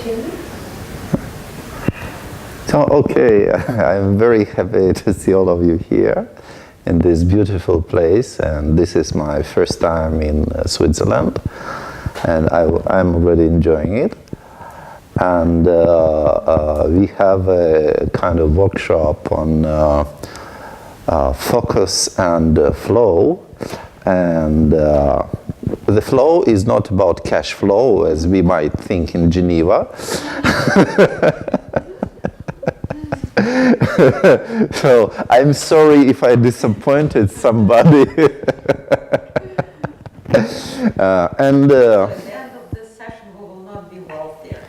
continue. So, okay, I'm very happy to see all of you here in this beautiful place, and this is my first time in Switzerland, and I'm already enjoying it. And we have a kind of workshop on focus and flow, and the flow is not about cash flow as we might think in Geneva. So I'm sorry if I disappointed somebody. At the end of this session, we will not be wealthier.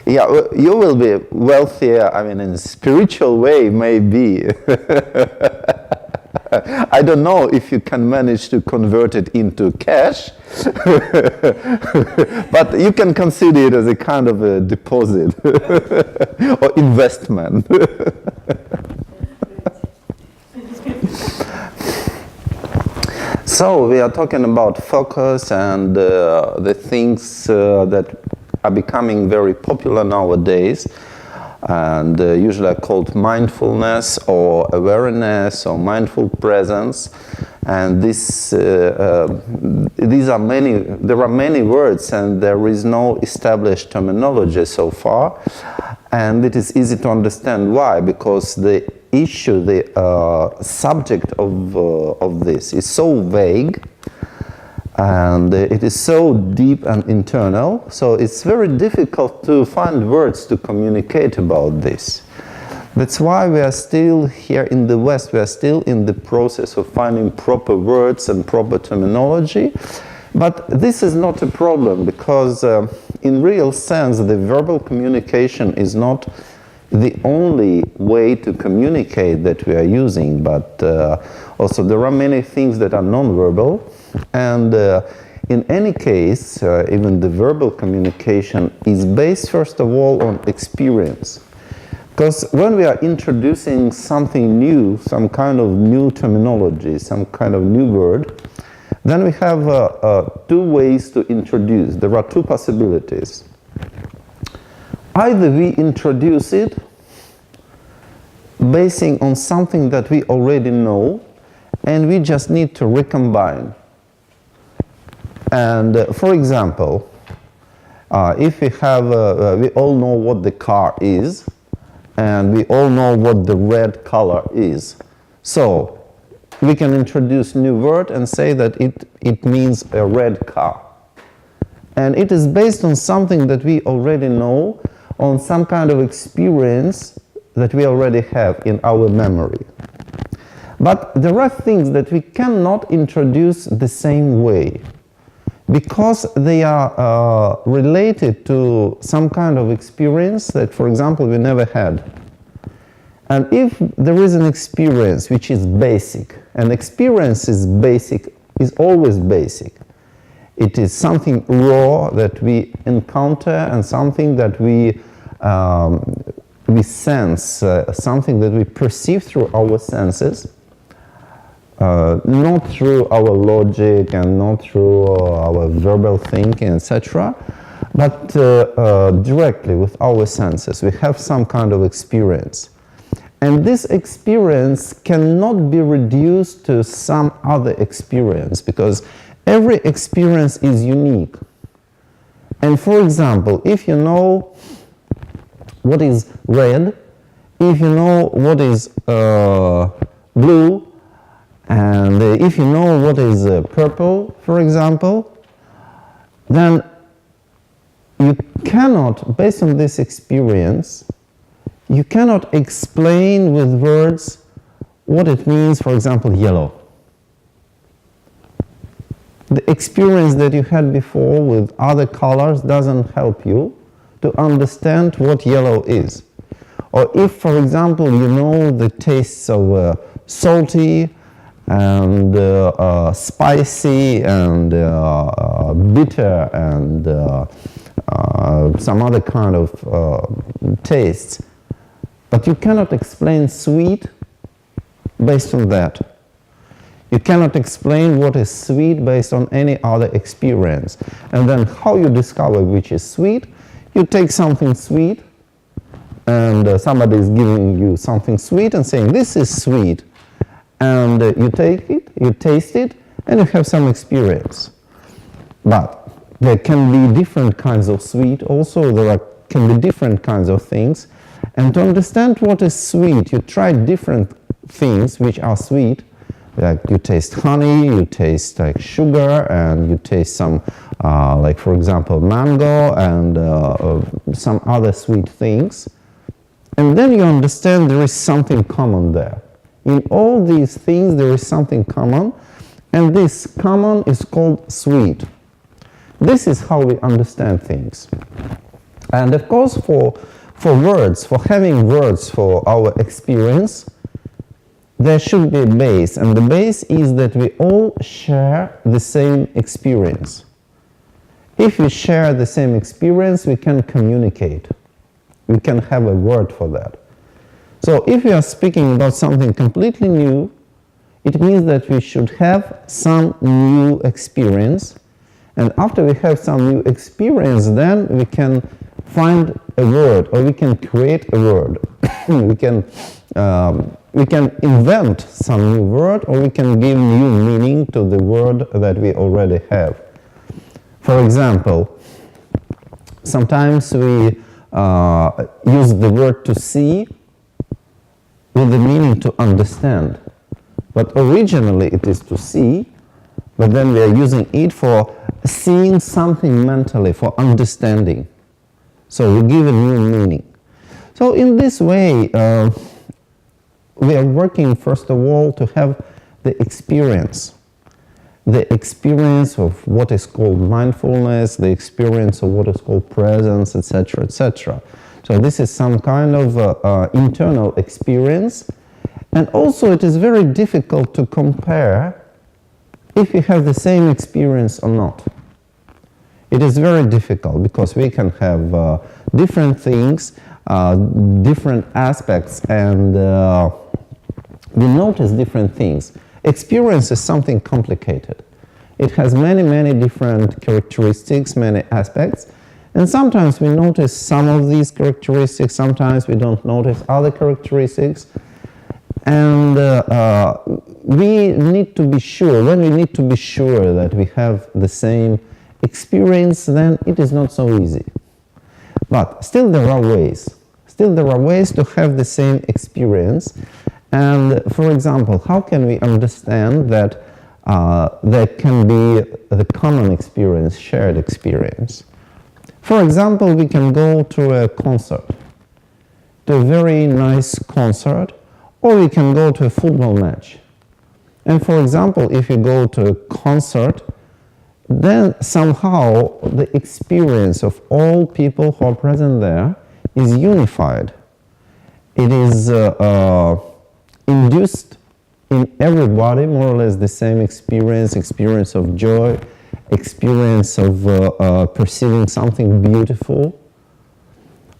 Yeah, you will be wealthier, I mean, in a spiritual way, maybe. I don't know if you can manage to convert it into cash, but you can consider it as a kind of a deposit or investment. So we are talking about focus and the things that are becoming very popular nowadays, and usually are called mindfulness or awareness or mindful presence. And these are many. There are many words, and there is no established terminology so far. And it is easy to understand why, because the issue, the subject of this is so vague, and it is so deep and internal, so it's very difficult to find words to communicate about this. That's why we are still here in the West, we are still in the process of finding proper words and proper terminology. But this is not a problem, because in real sense the verbal communication is not the only way to communicate that we are using, but also there are many things that are non-verbal. And in any case, even the verbal communication is based first of all on experience. Because when we are introducing something new, some kind of new terminology, some kind of new word, then we have two ways to introduce. There are two possibilities. Either we introduce it basing on something that we already know, and we just need to recombine. And for example, if we have, we all know what the car is, and we all know what the red color is. So we can introduce new word and say that it means a red car. And it is based on something that we already know, on some kind of experience that we already have in our memory. But there are things that we cannot introduce the same way, because they are related to some kind of experience that, for example, we never had. And if there is an experience which is basic, and experience is basic, is always basic. It is something raw that we encounter, and something that we sense, something that we perceive through our senses. Not through our logic and not through our verbal thinking, etc., but directly with our senses. We have some kind of experience. And this experience cannot be reduced to some other experience, because every experience is unique. And for example, if you know what is red, if you know what is blue, and if you know what is purple, for example, then you cannot, based on this experience, you cannot explain with words what it means, for example, yellow. The experience that you had before with other colors doesn't help you to understand what yellow is. Or if, for example, you know the tastes of salty, and spicy, and bitter, and some other kind of tastes. But you cannot explain sweet based on that. You cannot explain what is sweet based on any other experience. And then how you discover which is sweet? You take something sweet, and somebody is giving you something sweet and saying, this is sweet. And you take it, you taste it, and you have some experience. But there can be different kinds of sweet also. Can be different kinds of things. And to understand what is sweet, you try different things which are sweet. Like you taste honey, you taste like sugar, and you taste some, like for example, mango and some other sweet things. And then you understand there is something common there. In all these things there is something common, and this common is called sweet. This is how we understand things. And of course for words, for having words for our experience, there should be a base, and the base is that we all share the same experience. If we share the same experience, we can communicate. We can have a word for that. So if we are speaking about something completely new, it means that we should have some new experience, and after we have some new experience, then we can find a word, or we can create a word. We can invent some new word, or we can give new meaning to the word that we already have. For example, sometimes we use the word to see with the meaning to understand. But originally it is to see, but then we are using it for seeing something mentally, for understanding. So we give a new meaning. So in this way, we are working first of all to have the experience of what is called mindfulness, the experience of what is called presence, etc., etc. So this is some kind of internal experience, and also it is very difficult to compare if you have the same experience or not. It is very difficult because we can have different things, different aspects, and we notice different things. Experience is something complicated. It has many, many different characteristics, many aspects, and sometimes we notice some of these characteristics, sometimes we don't notice other characteristics, and we need to be sure, when we need to be sure that we have the same experience, then it is not so easy. But still there are ways. Still there are ways to have the same experience. And for example, how can we understand that there can be the common experience, shared experience? For example, we can go to a concert, to a very nice concert, or we can go to a football match. And for example, if you go to a concert, then somehow the experience of all people who are present there is unified. It is induced in everybody more or less the same experience of joy, experience of perceiving something beautiful.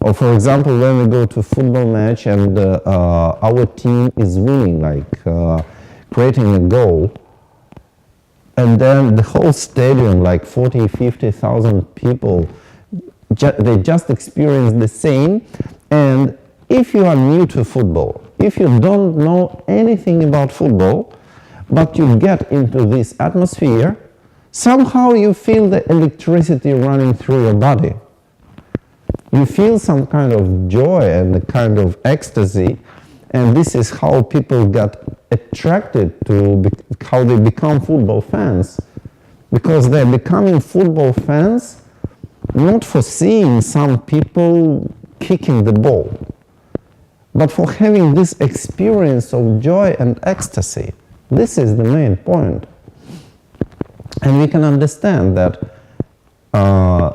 Or for example, when we go to a football match and our team is winning, like creating a goal, and then the whole stadium, like 40, 50,000 people, they just experience the same. And if you are new to football, if you don't know anything about football, but you get into this atmosphere, somehow you feel the electricity running through your body. You feel some kind of joy and a kind of ecstasy, and this is how people got attracted to how they become football fans, because they're becoming football fans not for seeing some people kicking the ball, but for having this experience of joy and ecstasy. This is the main point. And we can understand that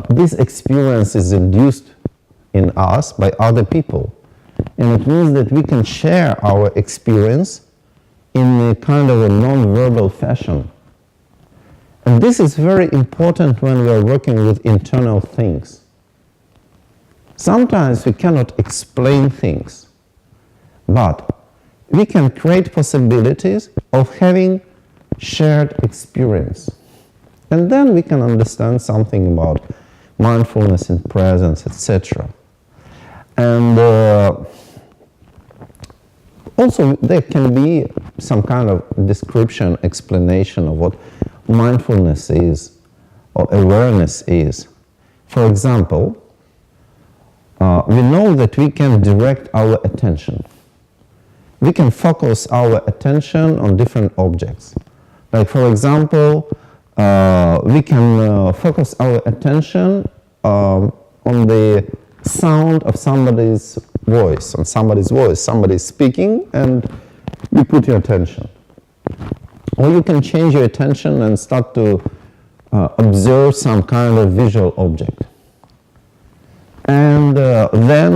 this experience is induced in us by other people. And it means that we can share our experience in a kind of a non-verbal fashion. And this is very important when we are working with internal things. Sometimes we cannot explain things, but we can create possibilities of having shared experience. And then we can understand something about mindfulness in presence, etc. And also there can be some kind of description, explanation of what mindfulness is or awareness is. For example, we know that we can direct our attention. We can focus our attention on different objects. Like, for example, we can focus our attention on the sound of somebody's voice, somebody is speaking, and you put your attention. Or you can change your attention and start to observe some kind of visual object. And then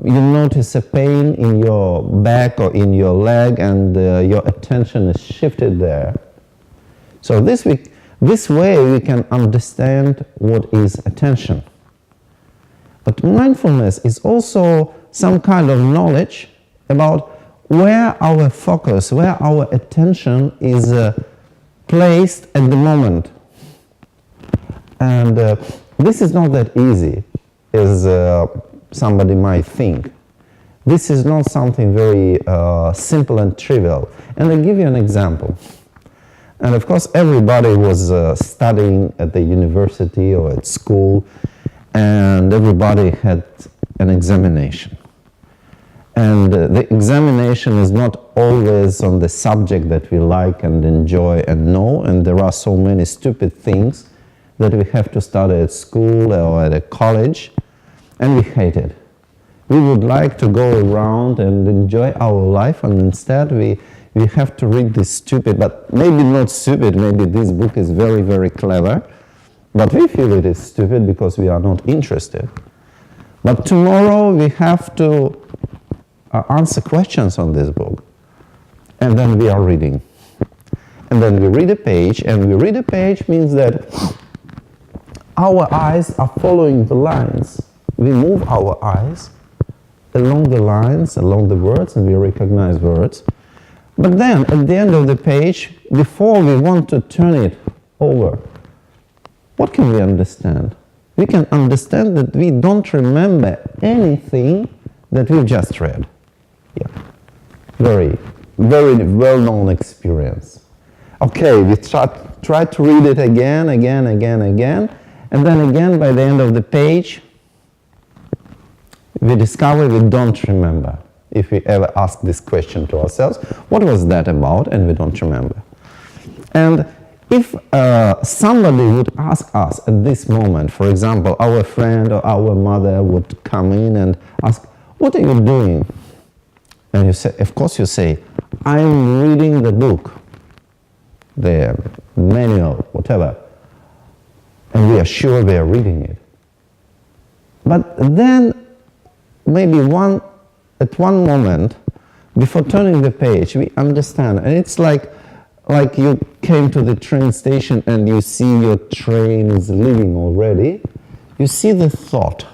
you notice a pain in your back or in your leg, and your attention is shifted there. So this way we can understand what is attention. But mindfulness is also some kind of knowledge about where our focus, where our attention is placed at the moment. And this is not that easy as somebody might think. This is not something very simple and trivial. And I'll give you an example. And of course, everybody was studying at the university or at school, and everybody had an examination. And the examination is not always on the subject that we like and enjoy and know, and there are so many stupid things that we have to study at school or at a college, and we hate it. We would like to go around and enjoy our life, and instead we have to read this stupid, but maybe not stupid, maybe this book is very, very clever, but we feel it is stupid because we are not interested. But tomorrow we have to answer questions on this book, and then we are reading. And then we read a page, and we read a page means that our eyes are following the lines. We move our eyes along the lines, along the words, and we recognize words. But then, at the end of the page, before we want to turn it over, what can we understand? We can understand that we don't remember anything that we've just read. Yeah, very, very well-known experience. Okay, we try to read it again, and then again, by the end of the page, we discover we don't remember. If we ever ask this question to ourselves, what was that about? And we don't remember. And if somebody would ask us at this moment, for example, our friend or our mother would come in and ask, what are you doing? And you say, of course you say, I'm reading the book, the manual, whatever. And we are sure we are reading it. But then, maybe at one moment, before turning the page, we understand. And it's like you came to the train station and you see your train is leaving already. You see the thought.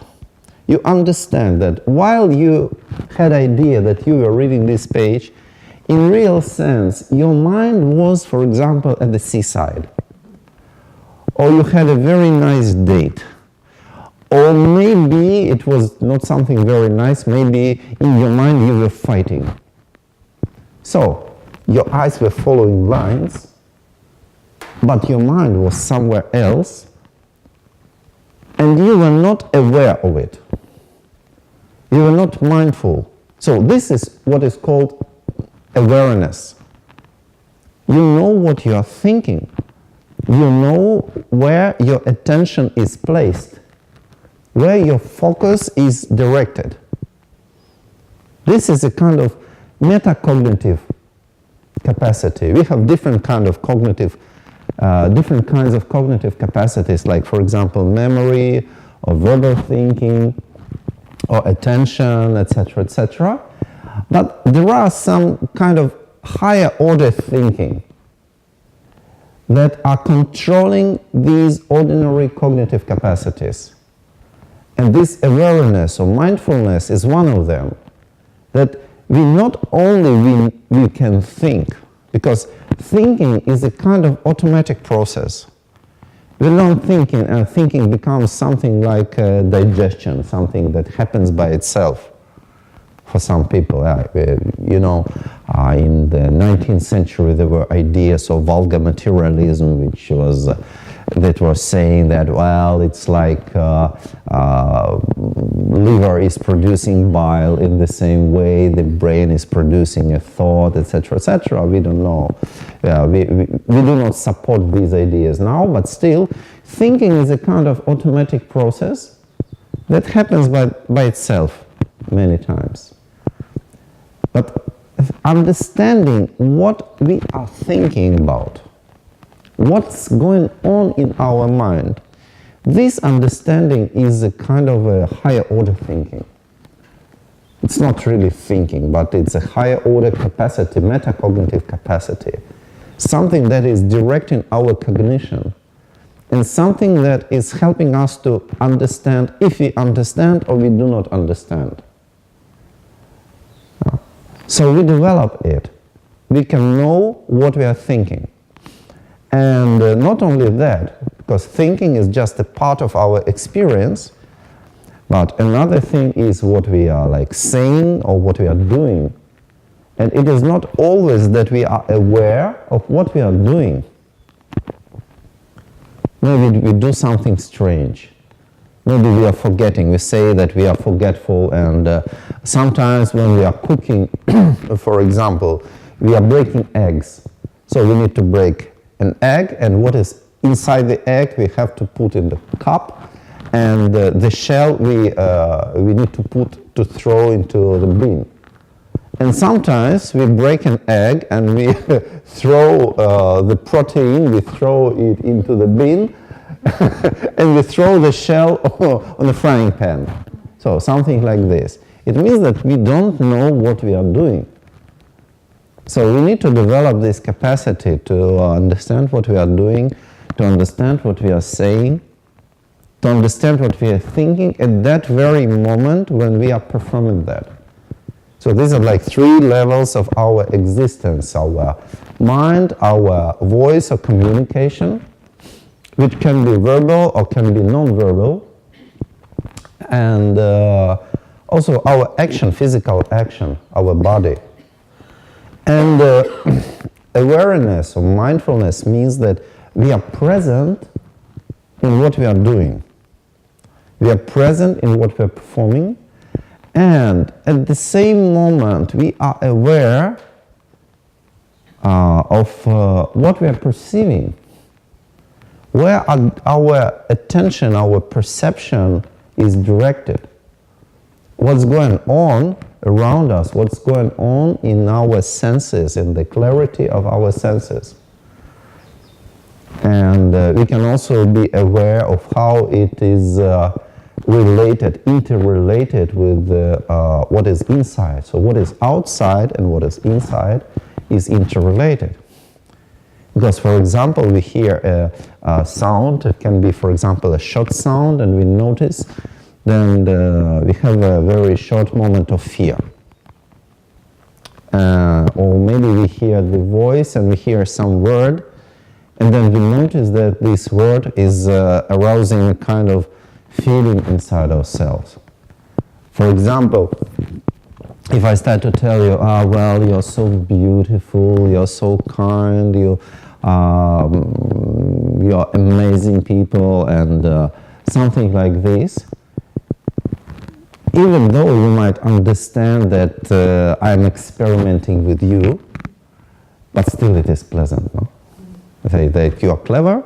You understand that while you had idea that you were reading this page, in real sense, your mind was, for example, at the seaside. Or you had a very nice date. Or maybe it was not something very nice, maybe in your mind you were fighting. So, your eyes were following lines, but your mind was somewhere else, and you were not aware of it. You were not mindful. So this is what is called awareness. You know what you are thinking. You know where your attention is placed, where your focus is directed. This is a kind of metacognitive capacity. We have different kinds of cognitive capacities, like, for example, memory, or verbal thinking, or attention, etc., etc. But there are some kind of higher order thinking that are controlling these ordinary cognitive capacities. And this awareness or mindfulness is one of them, that we not only we can think, because thinking is a kind of automatic process. we learn thinking, and thinking becomes something like digestion, something that happens by itself. For some people, in the 19th century there were ideas of vulgar materialism, which was that were saying that, well, it's like liver is producing bile in the same way the brain is producing a thought, etc., etc. We don't know. We do not support these ideas now, but still, thinking is a kind of automatic process that happens by itself many times. But understanding what we are thinking about, what's going on in our mind, this understanding is a kind of a higher order thinking. It's not really thinking, but it's a higher order capacity, metacognitive capacity, something that is directing our cognition, and something that is helping us to understand if we understand or we do not understand. So we develop it. We can know what we are thinking. And not only that, because thinking is just a part of our experience, but another thing is what we are like saying or what we are doing. And it is not always that we are aware of what we are doing. Maybe we do something strange. Maybe we are forgetting. We say that we are forgetful, and sometimes when we are cooking, for example, we are breaking eggs. So we need to break an egg, and what is inside the egg we have to put in the cup, and the shell we need to throw into the bin. And sometimes we break an egg and we throw the protein, we throw it into the bin, and we throw the shell on the frying pan. So something like this. It means that we don't know what we are doing. So we need to develop this capacity to understand what we are doing, to understand what we are saying, to understand what we are thinking at that very moment when we are performing that. So these are like three levels of our existence: our mind, our voice or communication, which can be verbal or can be non-verbal, and also our action, physical action, our body. And awareness or mindfulness means that we are present in what we are doing. We are present in what we are performing, and at the same moment we are aware of what we are perceiving. Where our attention, our perception is directed. What's going on around us, what's going on in our senses, in the clarity of our senses. And we can also be aware of how it is related, interrelated with what is inside. So what is outside and what is inside is interrelated. Because, for example, we hear a sound, it can be, for example, a short sound, and we notice, then we have a very short moment of fear. Or maybe we hear the voice and we hear some word, and then we notice that this word is arousing a kind of feeling inside ourselves. For example, if I start to tell you, well, you're so beautiful, you're so kind, you're amazing people, and something like this, even though you might understand that I'm experimenting with you, but still it is pleasant, no? Say that you are clever,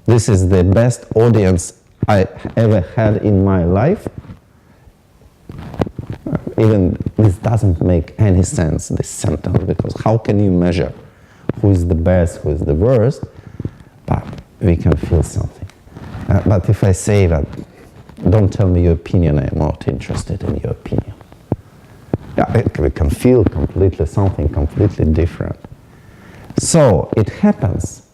this is the best audience I ever had in my life. Even this doesn't make any sense, this sentence, because how can you measure who is the best, who is the worst? But we can feel something. But if I say that, don't tell me your opinion, I'm not interested in your opinion. Yeah, we can feel completely something completely different. So it happens.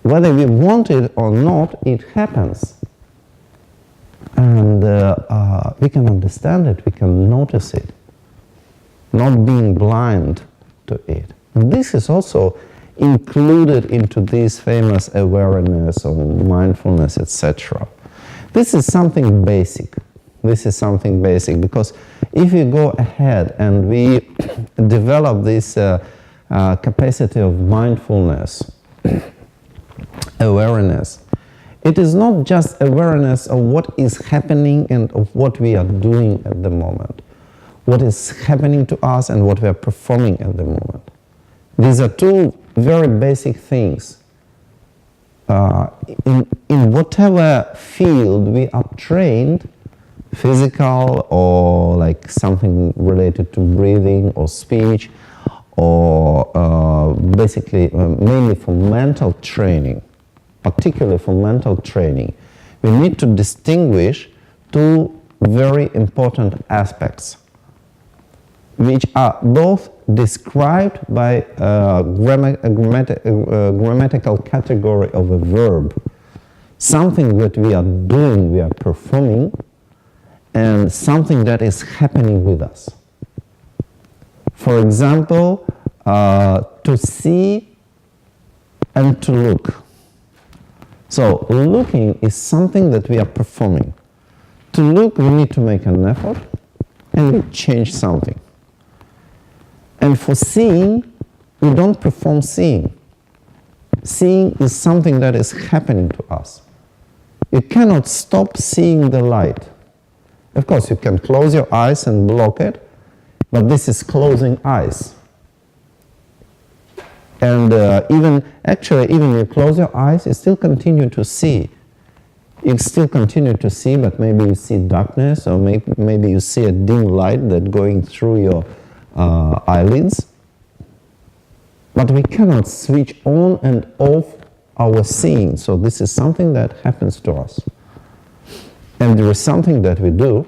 Whether we want it or not, it happens. And we can understand it, we can notice it, not being blind to it. And this is also included into this famous awareness or mindfulness, etc. This is something basic. This is something basic because if we go ahead and we develop this capacity of mindfulness, awareness, it is not just awareness of what is happening and of what we are doing at the moment, what is happening to us and what we are performing at the moment. These are two very basic things. In whatever field we are trained, physical or like something related to breathing or speech, or basically mainly for mental training, particularly for mental training, we need to distinguish two very important aspects, which are both described by a grammatical category of a verb, something that we are doing, we are performing, and something that is happening with us. For example, to see and to look. So looking is something that we are performing. To look, we need to make an effort and we change something. And for seeing, we don't perform seeing. Seeing is something that is happening to us. You cannot stop seeing the light. Of course, you can close your eyes and block it, but this is closing eyes. And even you close your eyes, you still continue to see. You still continue to see, but maybe you see darkness, or maybe you see a dim light that's going through your eyelids. But we cannot switch on and off our seeing, so this is something that happens to us. And there is something that we do.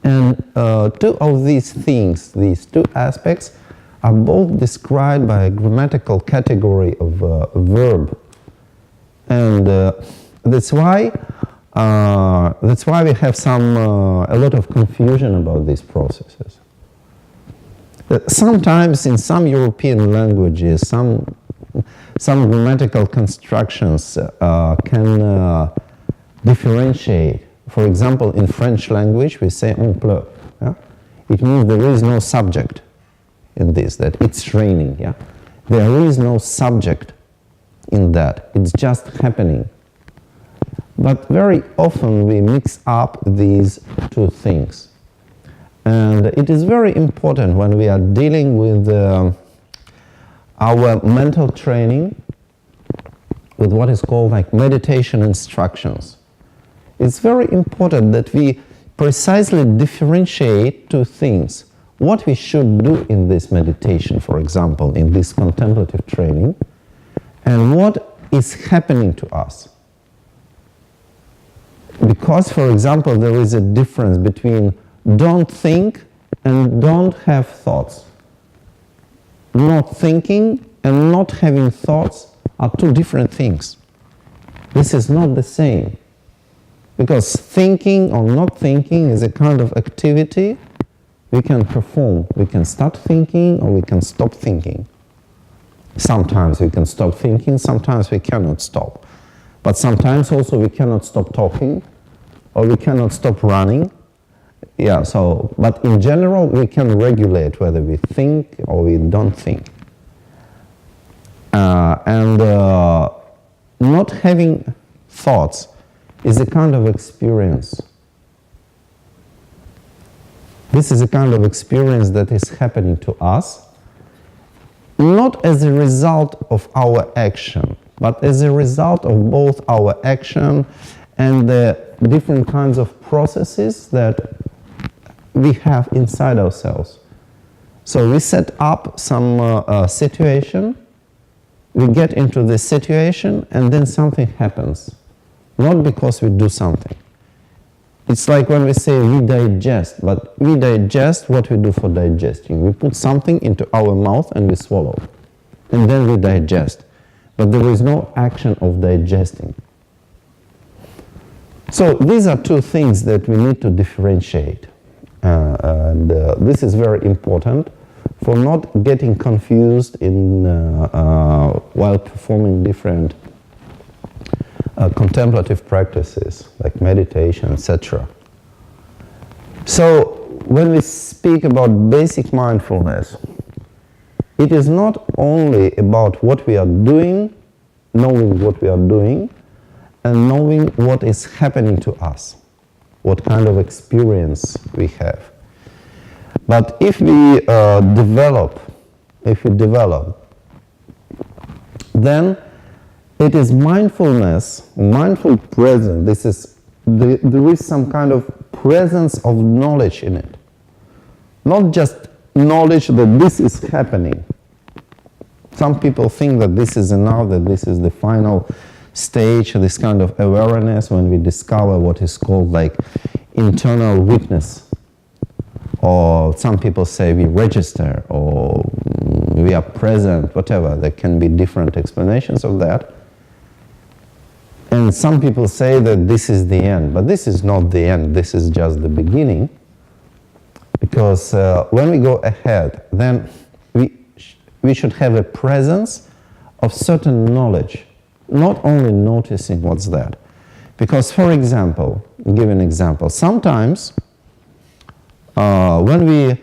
And two of these things, these two aspects, are both described by a grammatical category of a verb. And that's why we have a lot of confusion about these processes. Sometimes in some European languages, some grammatical constructions can differentiate. For example, in French language, we say "on pleut." Yeah? It means there is no subject in this, that it's raining. Yeah? There is no subject in that. It's just happening. But very often we mix up these two things. And it is very important when we are dealing with our mental training, with what is called like meditation instructions. It's very important that we precisely differentiate two things. What we should do in this meditation, for example, in this contemplative training, and what is happening to us. Because, for example, there is a difference between don't think and don't have thoughts. Not thinking and not having thoughts are two different things. This is not the same. Because thinking or not thinking is a kind of activity we can perform. We can start thinking or we can stop thinking. Sometimes we can stop thinking, sometimes we cannot stop. But sometimes also we cannot stop talking or we cannot stop running. Yeah, but in general we can regulate whether we think or we don't think. Not having thoughts is a kind of experience. This is a kind of experience that is happening to us, not as a result of our action, but as a result of both our action and the different kinds of processes that we have inside ourselves. So we set up some situation, we get into this situation, and then something happens. Not because we do something. It's like when we say we digest, but we digest what we do for digesting. We put something into our mouth and we swallow. And then we digest. But there is no action of digesting. So these are two things that we need to differentiate. This is very important for not getting confused in while performing different contemplative practices like meditation, etc. So when we speak about basic mindfulness, it is not only about what we are doing, knowing what we are doing, and knowing what is happening to us, what kind of experience we have. But if we develop, then it is mindfulness, mindful presence. There is some kind of presence of knowledge in it. Not just knowledge that this is happening. Some people think that this is enough, that this is the final stage, this kind of awareness when we discover what is called like internal witness. Or some people say we register, or we are present, whatever. There can be different explanations of that. And some people say that this is the end, but this is not the end, this is just the beginning. Because when we go ahead, then we should have a presence of certain knowledge, not only noticing what's that. Because, for example, I'll give an example. Sometimes when we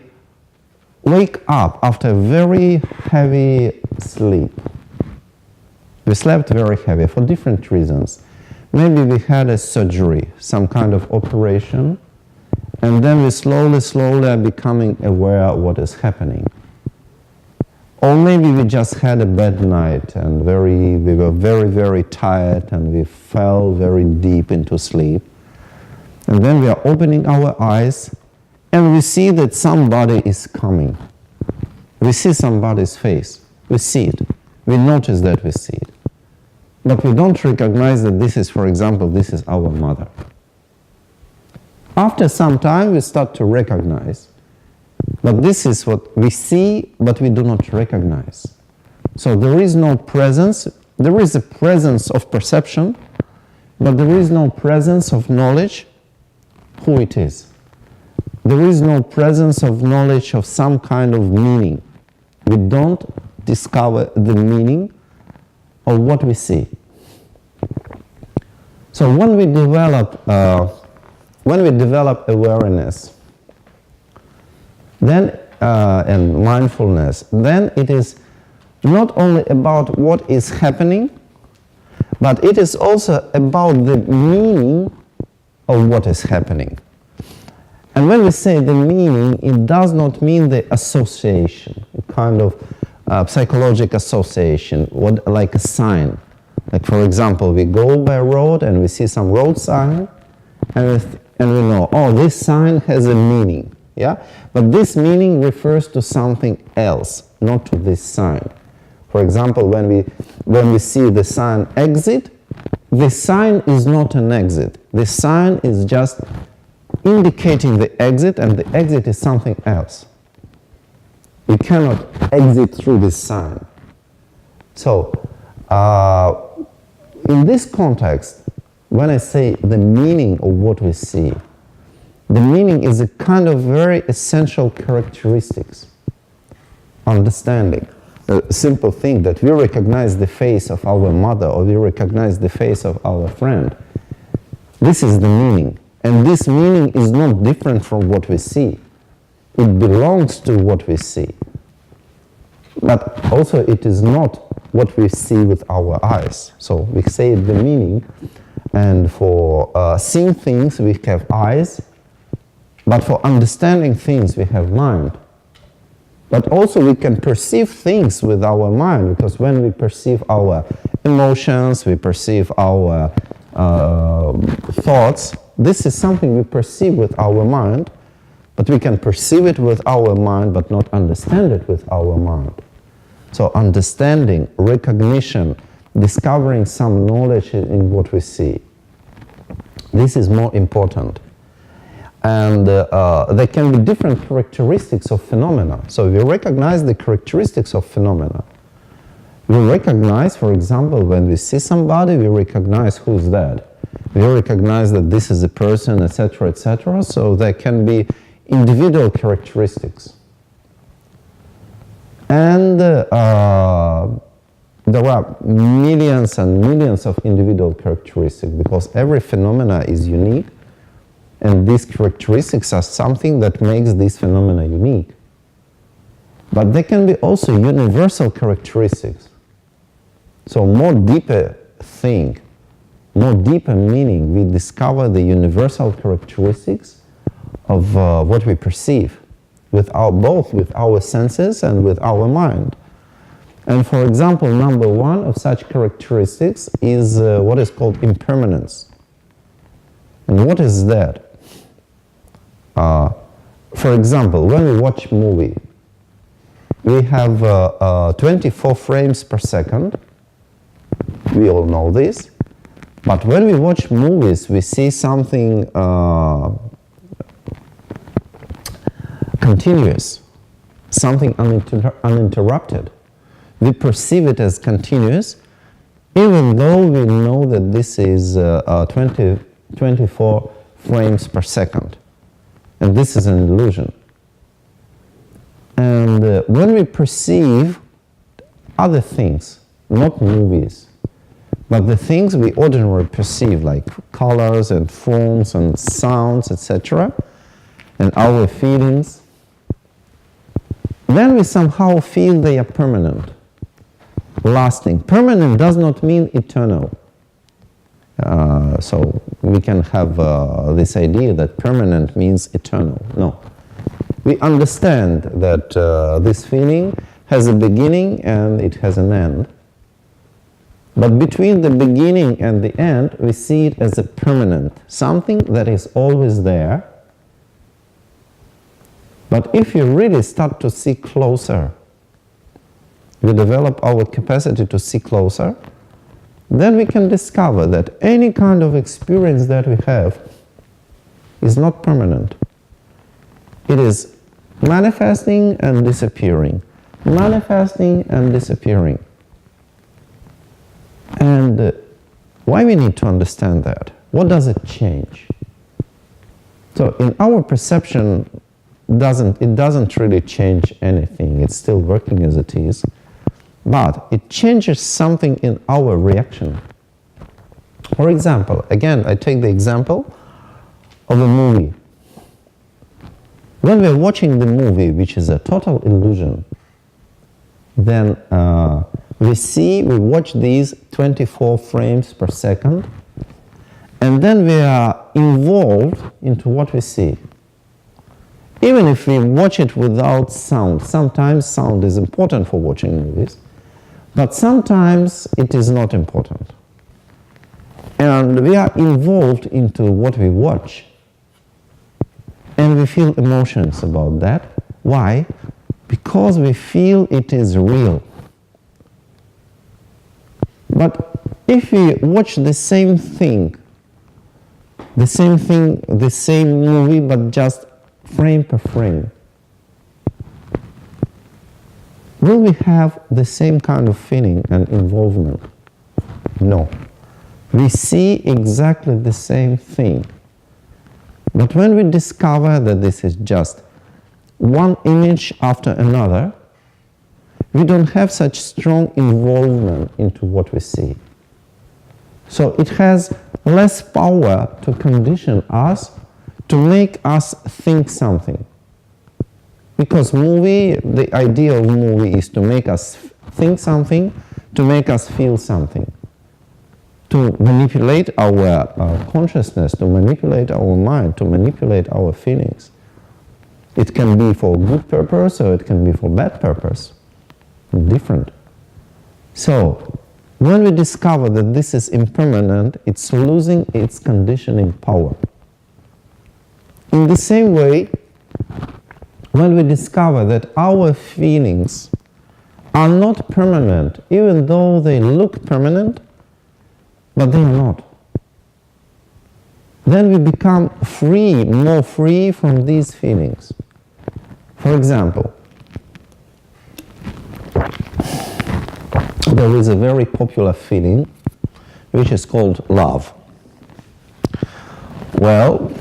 wake up after a very heavy sleep, we slept very heavy for different reasons. Maybe we had a surgery, some kind of operation, and then we slowly are becoming aware of what is happening. Or maybe we just had a bad night and we were very, very tired and we fell very deep into sleep. And then we are opening our eyes and we see that somebody is coming. We see somebody's face. We see it. We notice that we see it. But we don't recognize that this is, for example, this is our mother. After some time, we start to recognize. But this is what we see, but we do not recognize. So there is no presence. There is a presence of perception, but there is no presence of knowledge who it is. There is no presence of knowledge of some kind of meaning. We don't discover the meaning of what we see. So when we develop awareness, then and mindfulness, then it is not only about what is happening, but it is also about the meaning of what is happening. And when we say the meaning, it does not mean the association, a kind of psychological association, like a sign. Like, for example, we go by a road and we see some road sign, and we know, oh, this sign has a meaning. Yeah? But this meaning refers to something else, not to this sign. For example, when we see the sign exit, this sign is not an exit. This sign is just indicating the exit, and the exit is something else. You cannot exit through this sign. So, in this context, when I say the meaning of what we see, the meaning is a kind of very essential characteristics. Understanding. A simple thing that we recognize the face of our mother or we recognize the face of our friend. This is the meaning. And this meaning is not different from what we see. It belongs to what we see. But also it is not what we see with our eyes. So we say the meaning, and for seeing things we have eyes, but for understanding things we have mind. But also we can perceive things with our mind, because when we perceive our emotions, we perceive our thoughts, this is something we perceive with our mind, but we can perceive it with our mind but not understand it with our mind. So understanding, recognition, discovering some knowledge in what we see, this is more important. And there can be different characteristics of phenomena. So we recognize the characteristics of phenomena. We recognize, for example, when we see somebody, we recognize who's that. We recognize that this is a person, etc., etc. So there can be individual characteristics. And there are millions and millions of individual characteristics because every phenomena is unique, and these characteristics are something that makes these phenomena unique. But there can be also universal characteristics. So more deeper thing, more deeper meaning, we discover the universal characteristics of what we perceive, both with our senses and with our mind. And for example, number one of such characteristics is what is called impermanence. And what is that? For example, when we watch a movie, we have 24 frames per second. We all know this. But when we watch movies, we see something continuous, something uninterrupted. We perceive it as continuous, even though we know that this is 24 frames per second. And this is an illusion. And when we perceive other things, not movies, but the things we ordinarily perceive, like colors and forms and sounds, etc., and our feelings, then we somehow feel they are permanent, lasting. Permanent does not mean eternal. So we can have this idea that permanent means eternal. No. We understand that this feeling has a beginning and it has an end. But between the beginning and the end, we see it as a permanent, something that is always there. But if you really start to see closer, we develop our capacity to see closer, then we can discover that any kind of experience that we have is not permanent. It is manifesting and disappearing, manifesting and disappearing. And why we need to understand that? What does it change? So in our perception, it doesn't really change anything. It's still working as it is. But it changes something in our reaction. For example, again, I take the example of a movie. When we're watching the movie, which is a total illusion, then we watch these 24 frames per second, and then we are involved into what we see. Even if we watch it without sound, sometimes sound is important for watching movies, but sometimes it is not important. And we are involved into what we watch. And we feel emotions about that. Why? Because we feel it is real. But if we watch the same movie, but just frame per frame, will we have the same kind of feeling and involvement? No. We see exactly the same thing. But when we discover that this is just one image after another, we don't have such strong involvement into what we see. So it has less power to condition us, to make us think something. Because the idea of movie is to make us think something, to make us feel something, to manipulate our consciousness, to manipulate our mind, to manipulate our feelings. It can be for good purpose or it can be for bad purpose. Different. So, when we discover that this is impermanent, it's losing its conditioning power. In the same way, when we discover that our feelings are not permanent, even though they look permanent, but they are not, then we become free, more free from these feelings. For example, there is a very popular feeling which is called love. Well,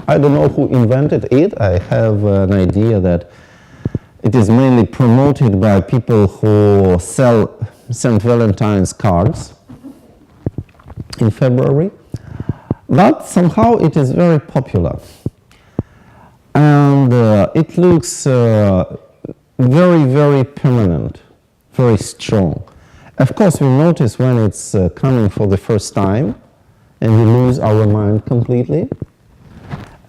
I don't know who invented it. I have an idea that It is mainly promoted by people who sell St. Valentine's cards in February. But somehow it is very popular. And it looks very, very permanent, very strong. Of course, we notice when it's coming for the first time, and we lose our mind completely.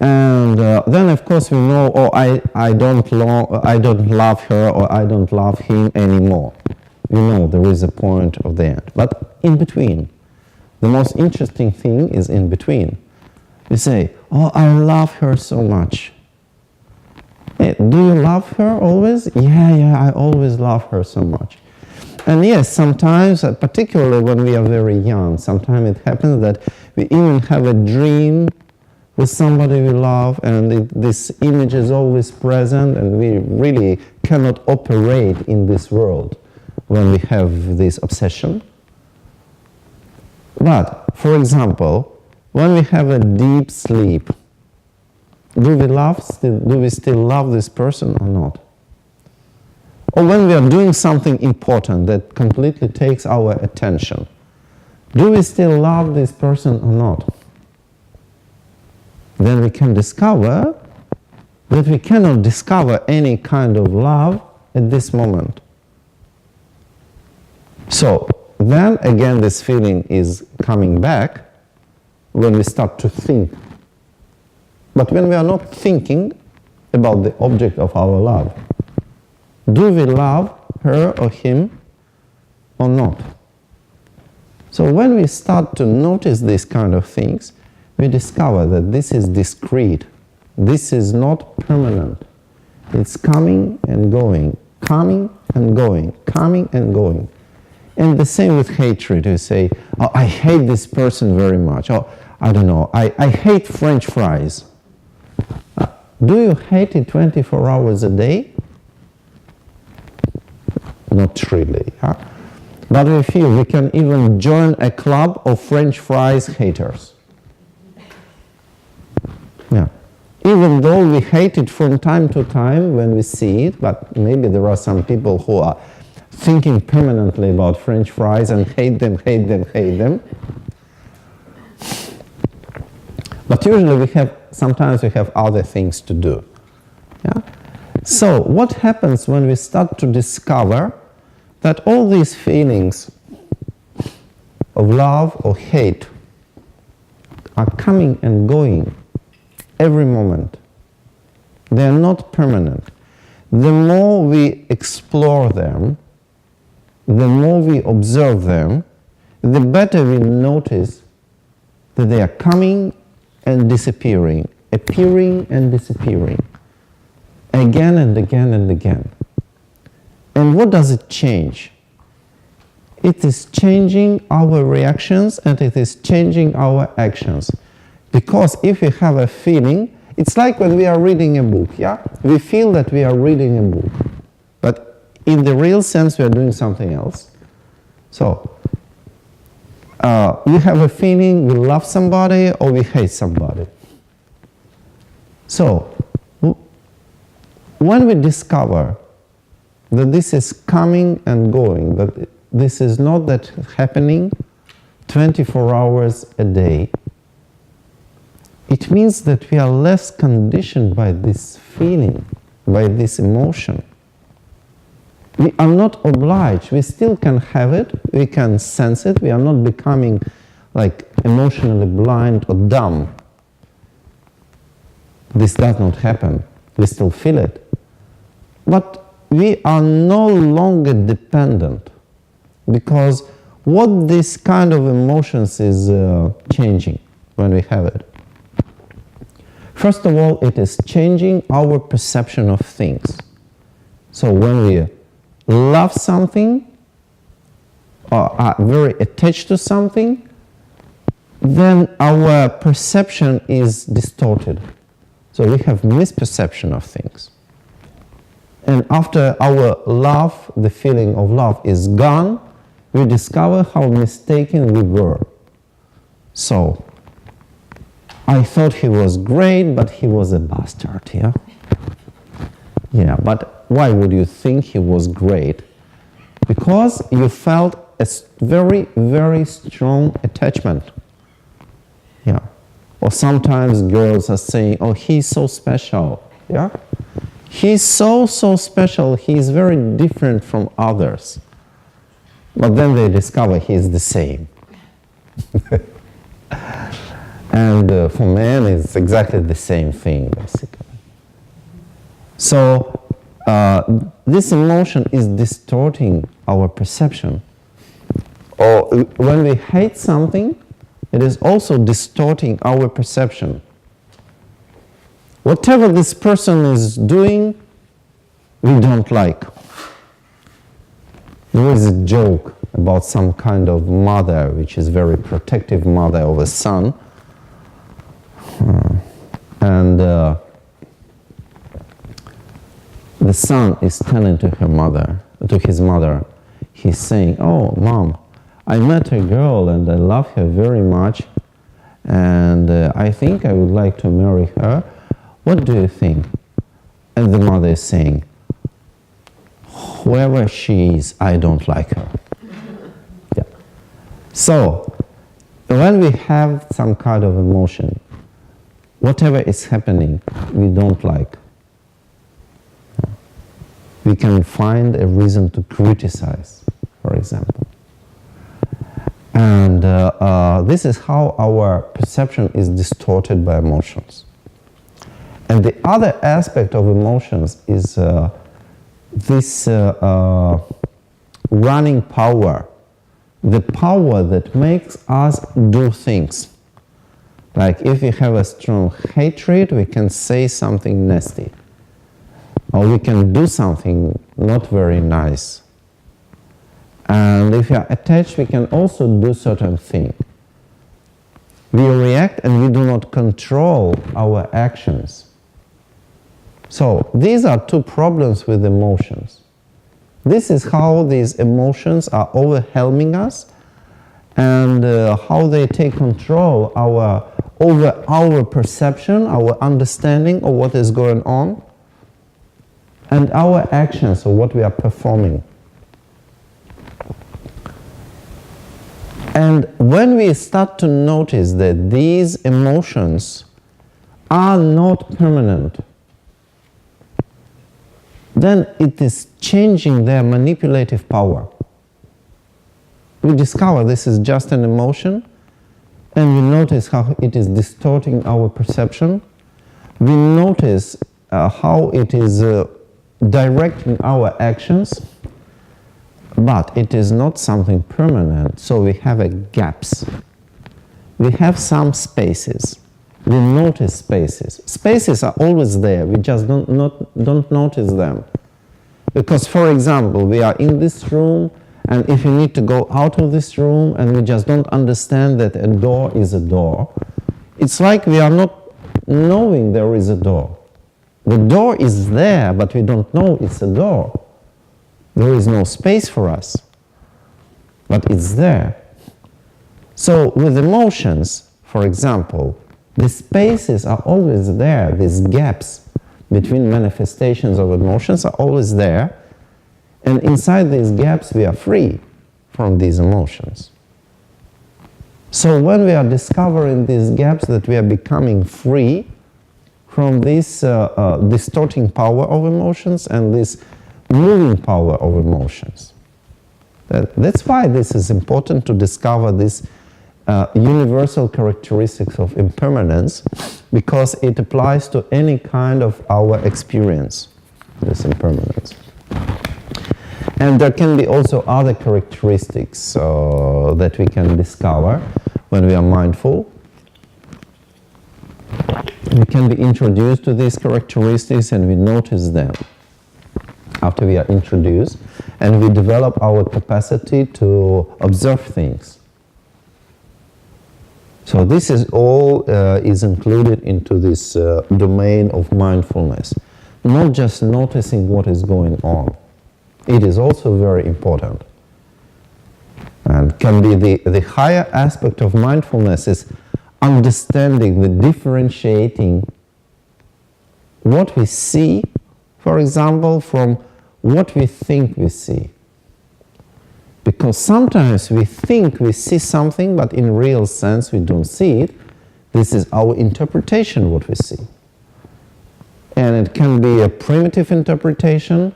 And then, of course, we know, oh, I don't love her or I don't love him anymore. We know there is a point of the end. But in between, the most interesting thing is in between. You say, oh, I love her so much. Hey, do you love her always? Yeah, I always love her so much. And yes, sometimes, particularly when we are very young, sometimes it happens that we even have a dream with somebody we love, and this image is always present, and we really cannot operate in this world when we have this obsession. But, for example, when we have a deep sleep, do we still love this person or not? Or when we are doing something important that completely takes our attention, do we still love this person or not? Then we can discover that we cannot discover any kind of love at this moment. So then again this feeling is coming back when we start to think. But when we are not thinking about the object of our love, do we love her or him or not? So when we start to notice these kind of things, we discover that this is discrete. This is not permanent. It's coming and going, coming and going, coming and going. And the same with hatred. You say, oh, I hate this person very much. Oh, I don't know, I hate French fries. Do you hate it 24 hours a day? Not really. Huh? But we feel we can even join a club of French fries haters. Yeah. Even though we hate it from time to time when we see it, but maybe there are some people who are thinking permanently about French fries and hate them, hate them, hate them. But usually sometimes we have other things to do. Yeah? So what happens when we start to discover that all these feelings of love or hate are coming and going every moment? They are not permanent. The more we explore them, the more we observe them, the better we notice that they are coming and disappearing, appearing and disappearing, again and again and again. And what does it change? It is changing our reactions and it is changing our actions. Because if we have a feeling, it's like when we are reading a book, yeah? We feel that we are reading a book, but in the real sense we are doing something else. So, we have a feeling we love somebody or we hate somebody. So, when we discover that this is coming and going, that this is not that happening 24 hours a day, it means that we are less conditioned by this feeling, by this emotion. We are not obliged. We still can have it, we can sense it, we are not becoming like emotionally blind or dumb. This does not happen. We still feel it. But we are no longer dependent, because what this kind of emotions is changing when we have it? First of all, it is changing our perception of things. So when we love something or are very attached to something, then our perception is distorted. So we have misperception of things. And after our love, the feeling of love is gone, we discover how mistaken we were. So, I thought he was great, but he was a bastard, yeah? Yeah, but why would you think he was great? Because you felt a very, very strong attachment. Yeah. Or sometimes girls are saying, oh, he's so special. Yeah. He's so special. He's very different from others. But then they discover he's the same. And for men, it's exactly the same thing, basically. So this emotion is distorting our perception. Or when we hate something, it is also distorting our perception. Whatever this person is doing, we don't like. There is a joke about some kind of mother, which is very protective mother of a son. And the son is telling to his mother, he's saying, oh, Mom, I met a girl and I love her very much, and I think I would like to marry her. What do you think? And the mother is saying, whoever she is, I don't like her. Yeah. So, when we have some kind of emotion, whatever is happening, we don't like. We can find a reason to criticize, for example. And this is how our perception is distorted by emotions. And the other aspect of emotions is this running power, the power that makes us do things. Like if we have a strong hatred, we can say something nasty. Or we can do something not very nice. And if we are attached, we can also do certain things. We react and we do not control our actions. So these are two problems with emotions. This is how these emotions are overwhelming us and how they take control over our perception, our understanding of what is going on, and our actions of what we are performing. And when we start to notice that these emotions are not permanent, then it is changing their manipulative power. We discover this is just an emotion, and we notice how it is distorting our perception. We notice how it is directing our actions, but it is not something permanent, so we have gaps. We have some spaces. We notice spaces. Spaces are always there, we just don't notice them. Because, for example, we are in this room, and if you need to go out of this room, and we just don't understand that a door is a door, it's like we are not knowing there is a door. The door is there, but we don't know it's a door. There is no space for us, but it's there. So with emotions, for example, the spaces are always there. These gaps between manifestations of emotions are always there. And inside these gaps, we are free from these emotions. So when we are discovering these gaps, that we are becoming free from this distorting power of emotions and this moving power of emotions. That's why this is important to discover this universal characteristics of impermanence, because it applies to any kind of our experience, this impermanence. And there can be also other characteristics that we can discover when we are mindful. We can be introduced to these characteristics and we notice them after we are introduced, and we develop our capacity to observe things. So this is all is included into this domain of mindfulness. Not just noticing what is going on. It is also very important. And can be the higher aspect of mindfulness is understanding, the differentiating what we see for example, from what we think we see. Because sometimes we think we see something, but in real sense we don't see it. This is our interpretation of what we see. And it can be a primitive interpretation,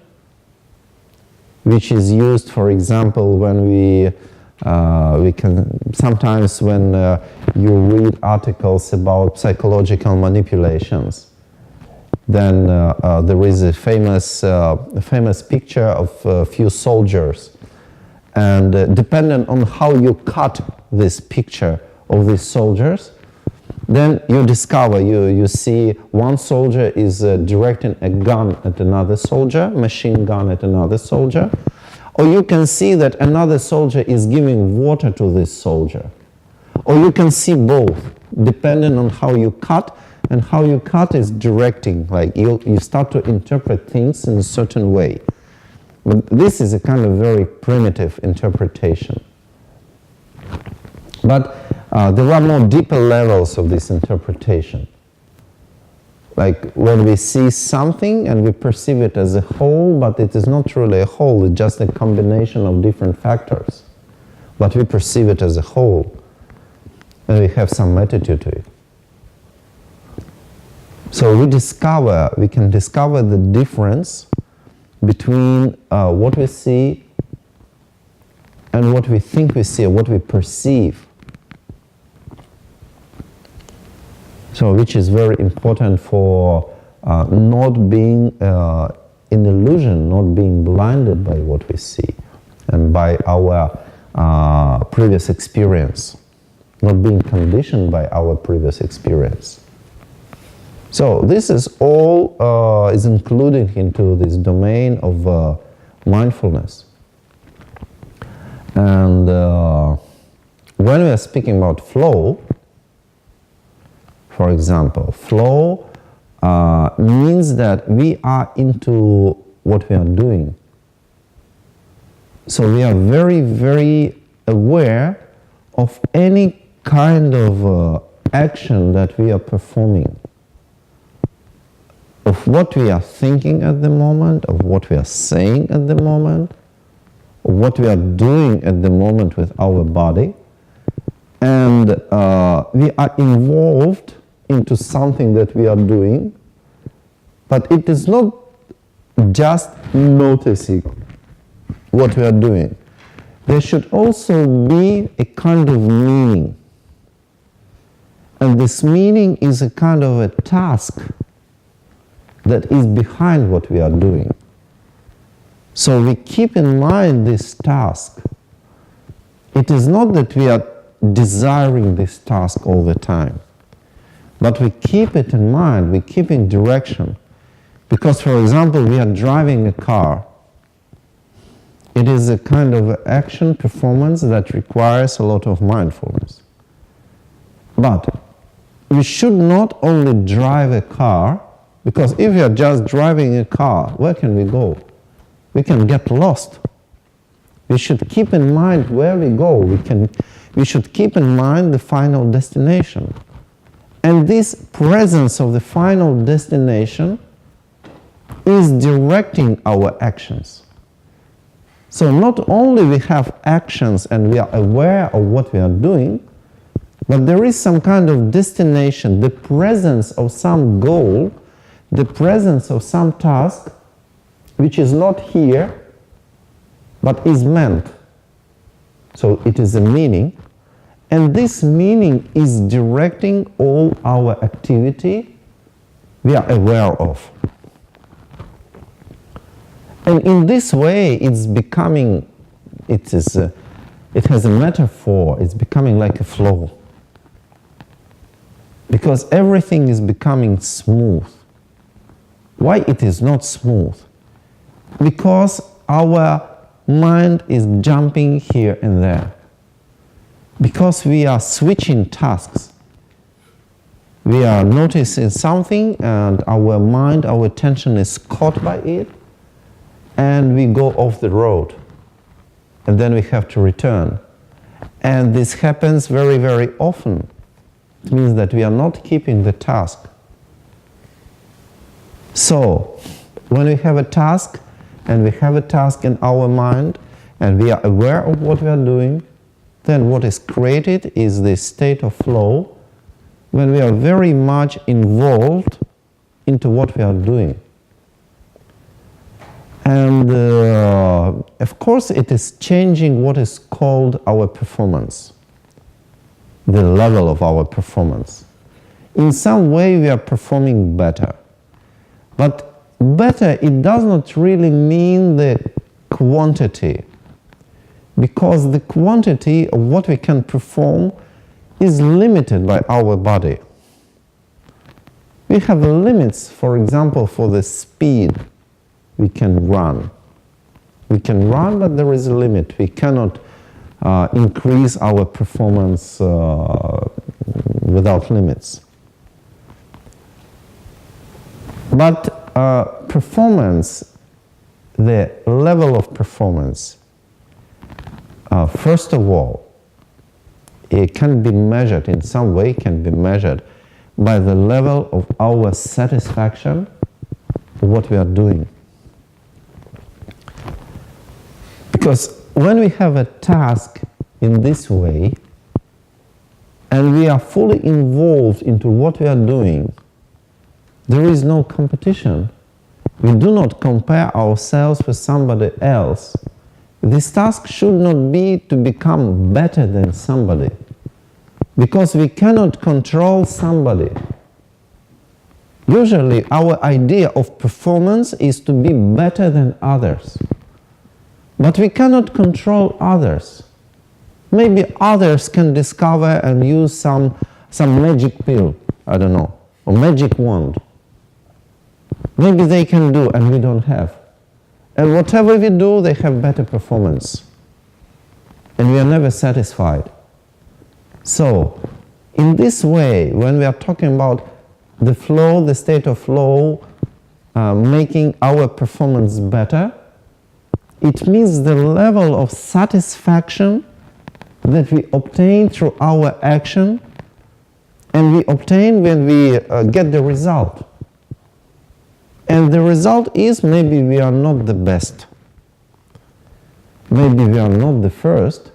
which is used, for example, when we can sometimes when you read articles about psychological manipulations, then there is a famous picture of a few soldiers, and depending on how you cut this picture of these soldiers, then you discover, you see one soldier is directing a gun at another soldier, machine gun at another soldier, or you can see that another soldier is giving water to this soldier. Or you can see both, depending on how you cut, and how you cut is directing, like you start to interpret things in a certain way. But this is a kind of very primitive interpretation. But there are more deeper levels of this interpretation. Like when we see something and we perceive it as a whole, but it is not really a whole, it's just a combination of different factors. But we perceive it as a whole, and we have some attitude to it. So we can discover the difference between what we see and what we think we see, or what we perceive. So, which is very important for not being in illusion, not being blinded by what we see and by our previous experience, not being conditioned by our previous experience. So, this is all is included into this domain of mindfulness. And when we are speaking about flow, for example, flow means that we are into what we are doing. So we are very, very aware of any kind of action that we are performing, of what we are thinking at the moment, of what we are saying at the moment, of what we are doing at the moment with our body. And we are involved into something that we are doing, but it is not just noticing what we are doing. There should also be a kind of meaning. And this meaning is a kind of a task that is behind what we are doing. So we keep in mind this task. It is not that we are desiring this task all the time, but we keep it in mind, we keep in direction. Because, for example, we are driving a car. It is a kind of action, performance that requires a lot of mindfulness. But we should not only drive a car, because if we are just driving a car, where can we go? We can get lost. We should keep in mind where we go. We should keep in mind the final destination. And this presence of the final destination is directing our actions. So not only we have actions and we are aware of what we are doing, but there is some kind of destination, the presence of some goal, the presence of some task, which is not here, but is meant. So it is a meaning. And this meaning is directing all our activity we are aware of. And in this way, it's becoming, it has a metaphor, it's becoming like a flow. Because everything is becoming smooth. Why it is not smooth? Because our mind is jumping here and there. Because we are switching tasks. We are noticing something and our mind, our attention is caught by it, and we go off the road. And then we have to return. And this happens very, very often. It means that we are not keeping the task. So, when we have a task, and we have a task in our mind, and we are aware of what we are doing, then what is created is this state of flow when we are very much involved into what we are doing. And of course it is changing what is called our performance, the level of our performance. In some way we are performing better. But better, it does not really mean the quantity, because the quantity of what we can perform is limited by our body. We have limits, for example, for the speed we can run. We can run, but there is a limit. We cannot increase our performance without limits. But performance, the level of performance, first of all, it can be measured in some way, can be measured by the level of our satisfaction with what we are doing. Because when we have a task in this way, and we are fully involved into what we are doing, there is no competition. We do not compare ourselves with somebody else. This task should not be to become better than somebody, because we cannot control somebody. Usually our idea of performance is to be better than others. But we cannot control others. Maybe others can discover and use some magic pill, I don't know, or magic wand. Maybe they can do and we don't have. And whatever we do, they have better performance. And we are never satisfied. So, in this way, when we are talking about the flow, the state of flow, making our performance better, it means the level of satisfaction that we obtain through our action, and we obtain when we get the result. And the result is maybe we are not the best. Maybe we are not the first,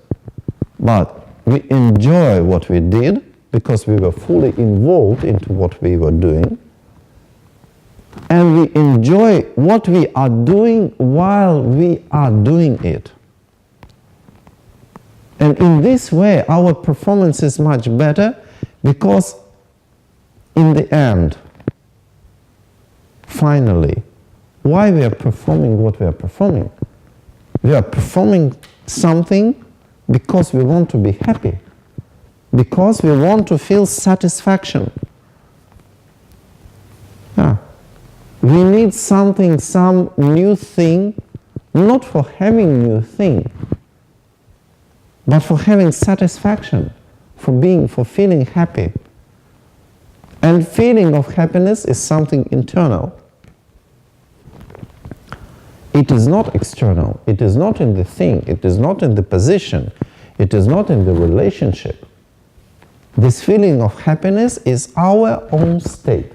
but we enjoy what we did because we were fully involved into what we were doing. And we enjoy what we are doing while we are doing it. And in this way, our performance is much better, because in the end, finally, why we are performing what we are performing? We are performing something because we want to be happy, because we want to feel satisfaction. Yeah. We need something, some new thing, not for having new thing, but for having satisfaction, for feeling happy. And feeling of happiness is something internal. It is not external. It is not in the thing. It is not in the position. It is not in the relationship. This feeling of happiness is our own state.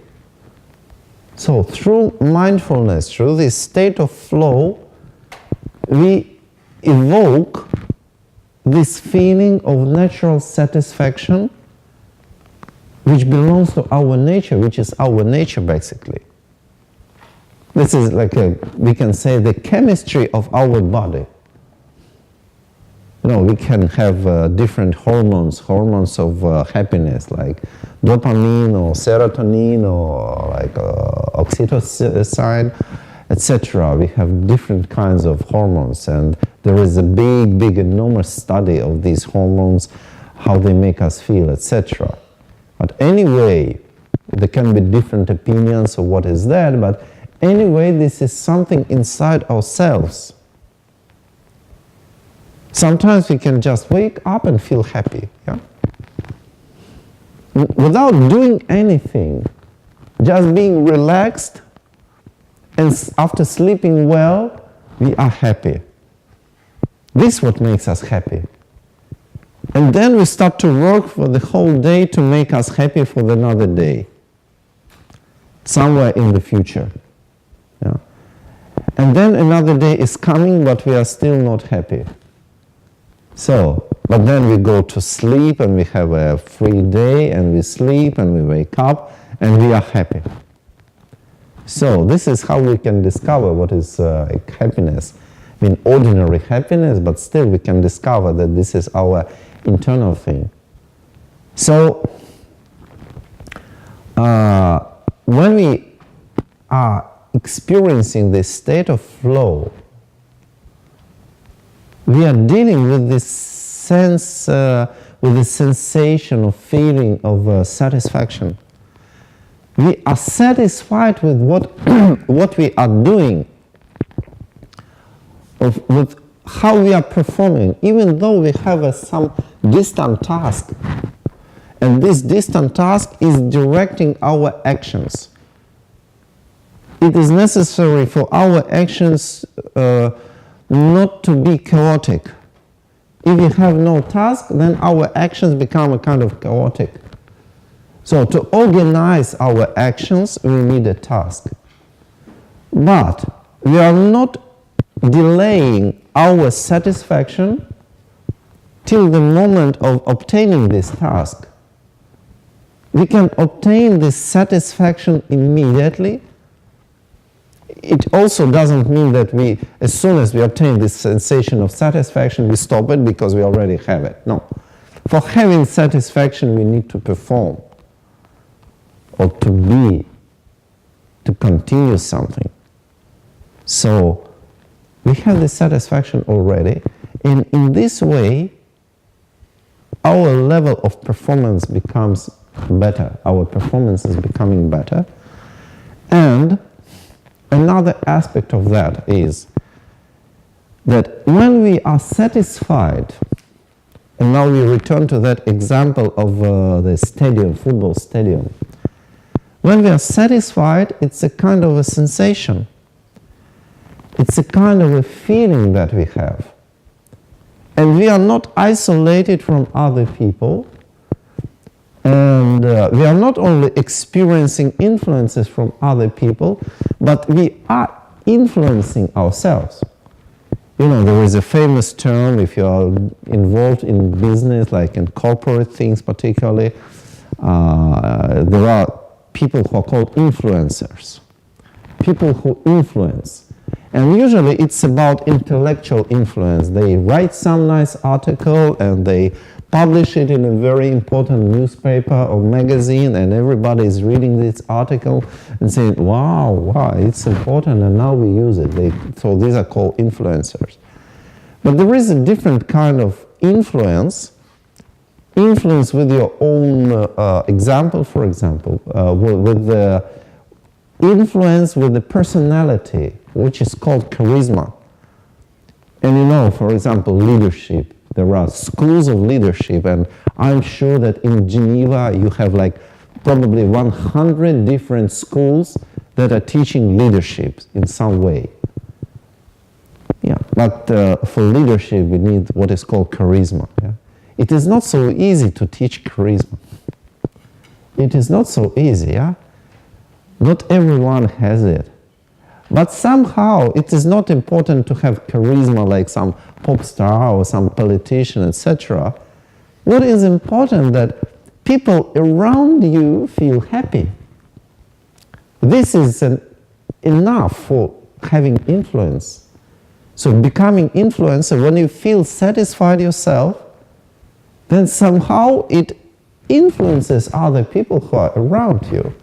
So through mindfulness, through this state of flow, we evoke this feeling of natural satisfaction, which belongs to our nature, which is our nature basically. This is like we can say, the chemistry of our body. You know, we can have different hormones of happiness, like dopamine or serotonin or like oxytocin, etc. We have different kinds of hormones, and there is a big, enormous study of these hormones, how they make us feel, etc. But anyway, there can be different opinions of what is that, but anyway, this is something inside ourselves. Sometimes we can just wake up and feel happy, yeah? Without doing anything, just being relaxed, and after sleeping well, we are happy. This is what makes us happy. And then we start to work for the whole day to make us happy for another day, somewhere in the future. Yeah? And then another day is coming, but we are still not happy. So, but then we go to sleep and we have a free day and we sleep and we wake up and we are happy. So this is how we can discover what is happiness. I mean, ordinary happiness, but still we can discover that this is our internal thing. So when we are experiencing this state of flow, we are dealing with this sense, with the sensation of feeling of satisfaction. We are satisfied with what we are doing, with how we are performing, even though we have some distant task. And this distant task is directing our actions. It is necessary for our actions not to be chaotic. If we have no task, then our actions become a kind of chaotic. So to organize our actions, we need a task. But we are not delaying our satisfaction till the moment of obtaining this task. We can obtain this satisfaction immediately. It also doesn't mean that we, as soon as we obtain this sensation of satisfaction, we stop it because we already have it. No. For having satisfaction, we need to perform, or to be, to continue something. So we have this satisfaction already, and in this way, our level of performance becomes better. Our performance is becoming better. And another aspect of that is that when we are satisfied, and now we return to that example of the stadium, football stadium. When we are satisfied, it's a kind of a sensation. It's a kind of a feeling that we have. And we are not isolated from other people. And we are not only experiencing influences from other people, but we are influencing ourselves. You know, there is a famous term, if you are involved in business, like in corporate things particularly, there are people who are called influencers. People who influence. And usually it's about intellectual influence. They write some nice article and they publish it in a very important newspaper or magazine, and everybody is reading this article and saying, wow, it's important, and now we use it. So these are called influencers. But there is a different kind of influence with your own example, for example, with the influence with the personality, which is called charisma. And you know, for example, leadership. There are schools of leadership, and I'm sure that in Geneva you have like probably 100 different schools that are teaching leadership in some way. Yeah, but for leadership we need what is called charisma. Yeah? It is not so easy to teach charisma. It is not so easy, yeah? Not everyone has it. But somehow it is not important to have charisma like some pop star or some politician, etc. What is important that people around you feel happy. This is enough for having influence. So becoming influencer, when you feel satisfied yourself, then somehow it influences other people who are around you.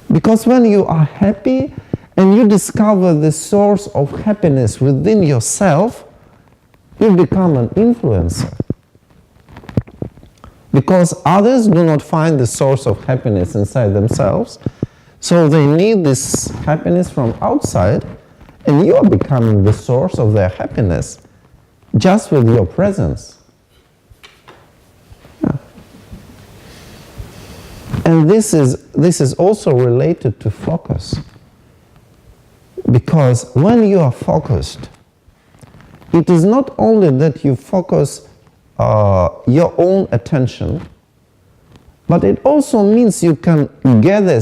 Because when you are happy and you discover the source of happiness within yourself, you become an influencer. Because others do not find the source of happiness inside themselves, so they need this happiness from outside, and you are becoming the source of their happiness just with your presence. Yeah. And this is also related to focus. Because when you are focused, it is not only that you focus your own attention, but it also means you can gather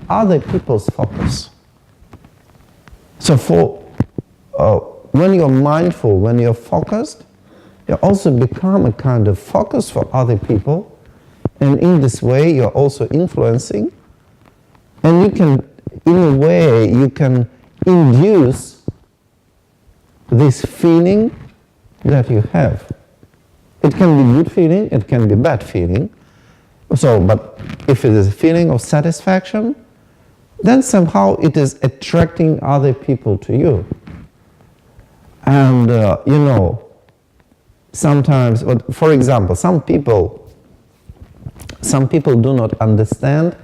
other people's focus. So when you're mindful, when you're focused, you also become a kind of focus for other people. And in this way, you're also influencing. And you can, in a way, you can induce this feeling that you have. It can be good feeling, it can be bad feeling. So, but if it is a feeling of satisfaction, then somehow it is attracting other people to you. And, sometimes, for example, some people do not understand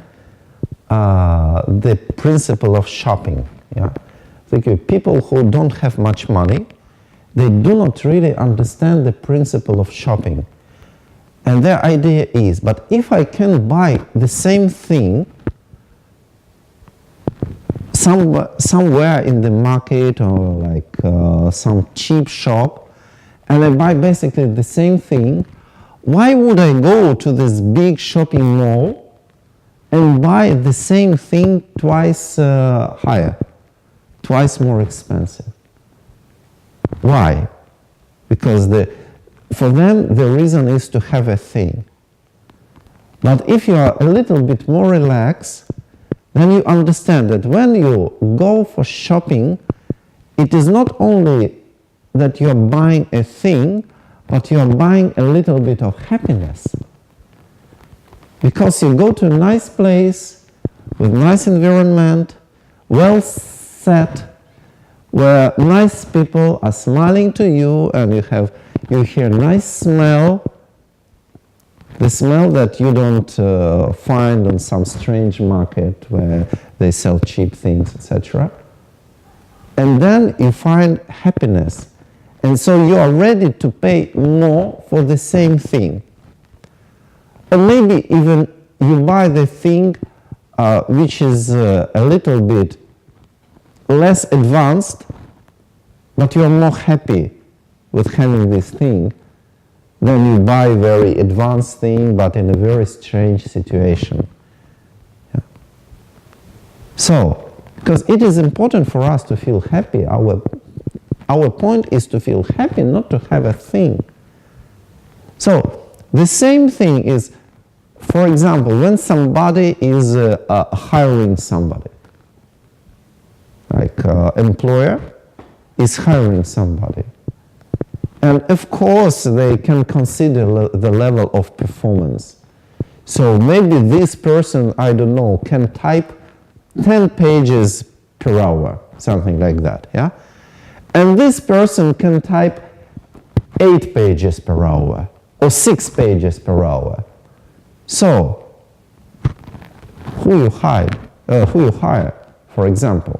the principle of shopping. Yeah? Like people who don't have much money, they do not really understand the principle of shopping. And their idea is, but if I can buy the same thing somewhere in the market or like some cheap shop, and I buy basically the same thing, why would I go to this big shopping mall and buy the same thing twice higher, twice more expensive? Why? Because for them, the reason is to have a thing. But if you are a little bit more relaxed, then you understand that when you go for shopping, it is not only that you're buying a thing, but you're buying a little bit of happiness. Because you go to a nice place, with nice environment, well set, where nice people are smiling to you, and you hear nice smell, the smell that you don't find on some strange market where they sell cheap things, etc. And then you find happiness. And so you are ready to pay more for the same thing. Or maybe even you buy the thing which is a little bit less advanced, but you are more happy with having this thing. Then you buy a very advanced thing, but in a very strange situation. Yeah. So, because it is important for us to feel happy. Our point is to feel happy, not to have a thing. So, the same thing is, for example, when somebody is hiring somebody, like employer is hiring somebody. And of course, they can consider the level of performance. So maybe this person, I don't know, can type 10 pages per hour, something like that, yeah? And this person can type 8 pages per hour, or 6 pages per hour. So, who you hire, for example?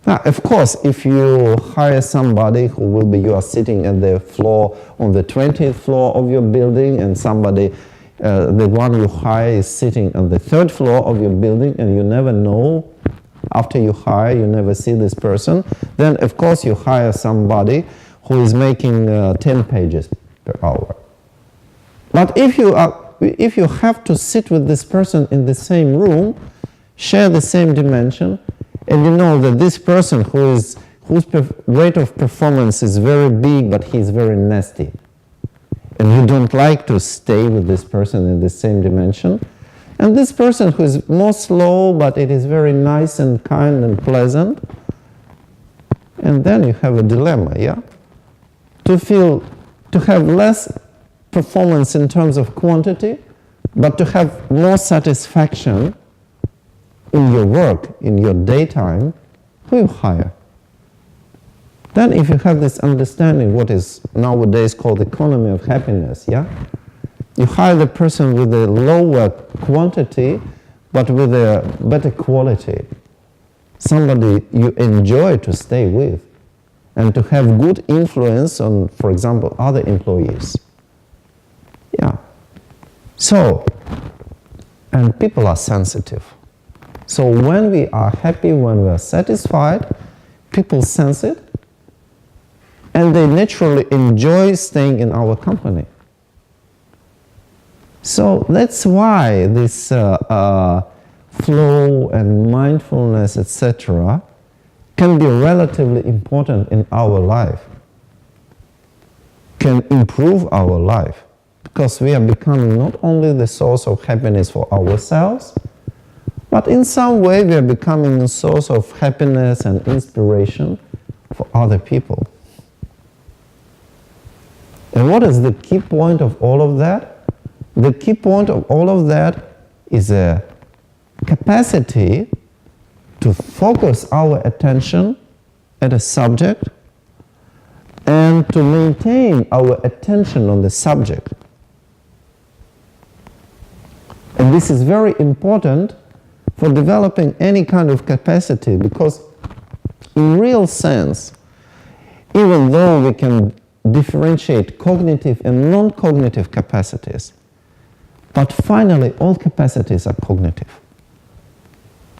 Now, of course, if you hire somebody you are sitting at the floor, on the 20th floor of your building, and somebody, the one you hire is sitting on the 3rd floor of your building, and you never know, after you hire, you never see this person, then of course you hire somebody who is making 10 pages per hour. But if you have to sit with this person in the same room, share the same dimension, and you know that this person whose rate of performance is very big, but he's very nasty, and you don't like to stay with this person in the same dimension, and this person who is more slow, but it is very nice and kind and pleasant, and then you have a dilemma, yeah? To have less performance in terms of quantity, but to have more satisfaction in your work, in your daytime, who you hire? Then if you have this understanding, what is nowadays called economy of happiness, yeah? You hire the person with a lower quantity, but with a better quality. Somebody you enjoy to stay with, and to have good influence on, for example, other employees. Yeah. So, and people are sensitive. So when we are happy, when we are satisfied, people sense it, and they naturally enjoy staying in our company. So that's why this flow and mindfulness, etc., can be relatively important in our life, can improve our life, because we are becoming not only the source of happiness for ourselves, but in some way we are becoming a source of happiness and inspiration for other people. And what is the key point of all of that? The key point of all of that is a capacity to focus our attention at a subject and to maintain our attention on the subject. And this is very important for developing any kind of capacity, because in real sense, even though we can differentiate cognitive and non-cognitive capacities, but finally all capacities are cognitive.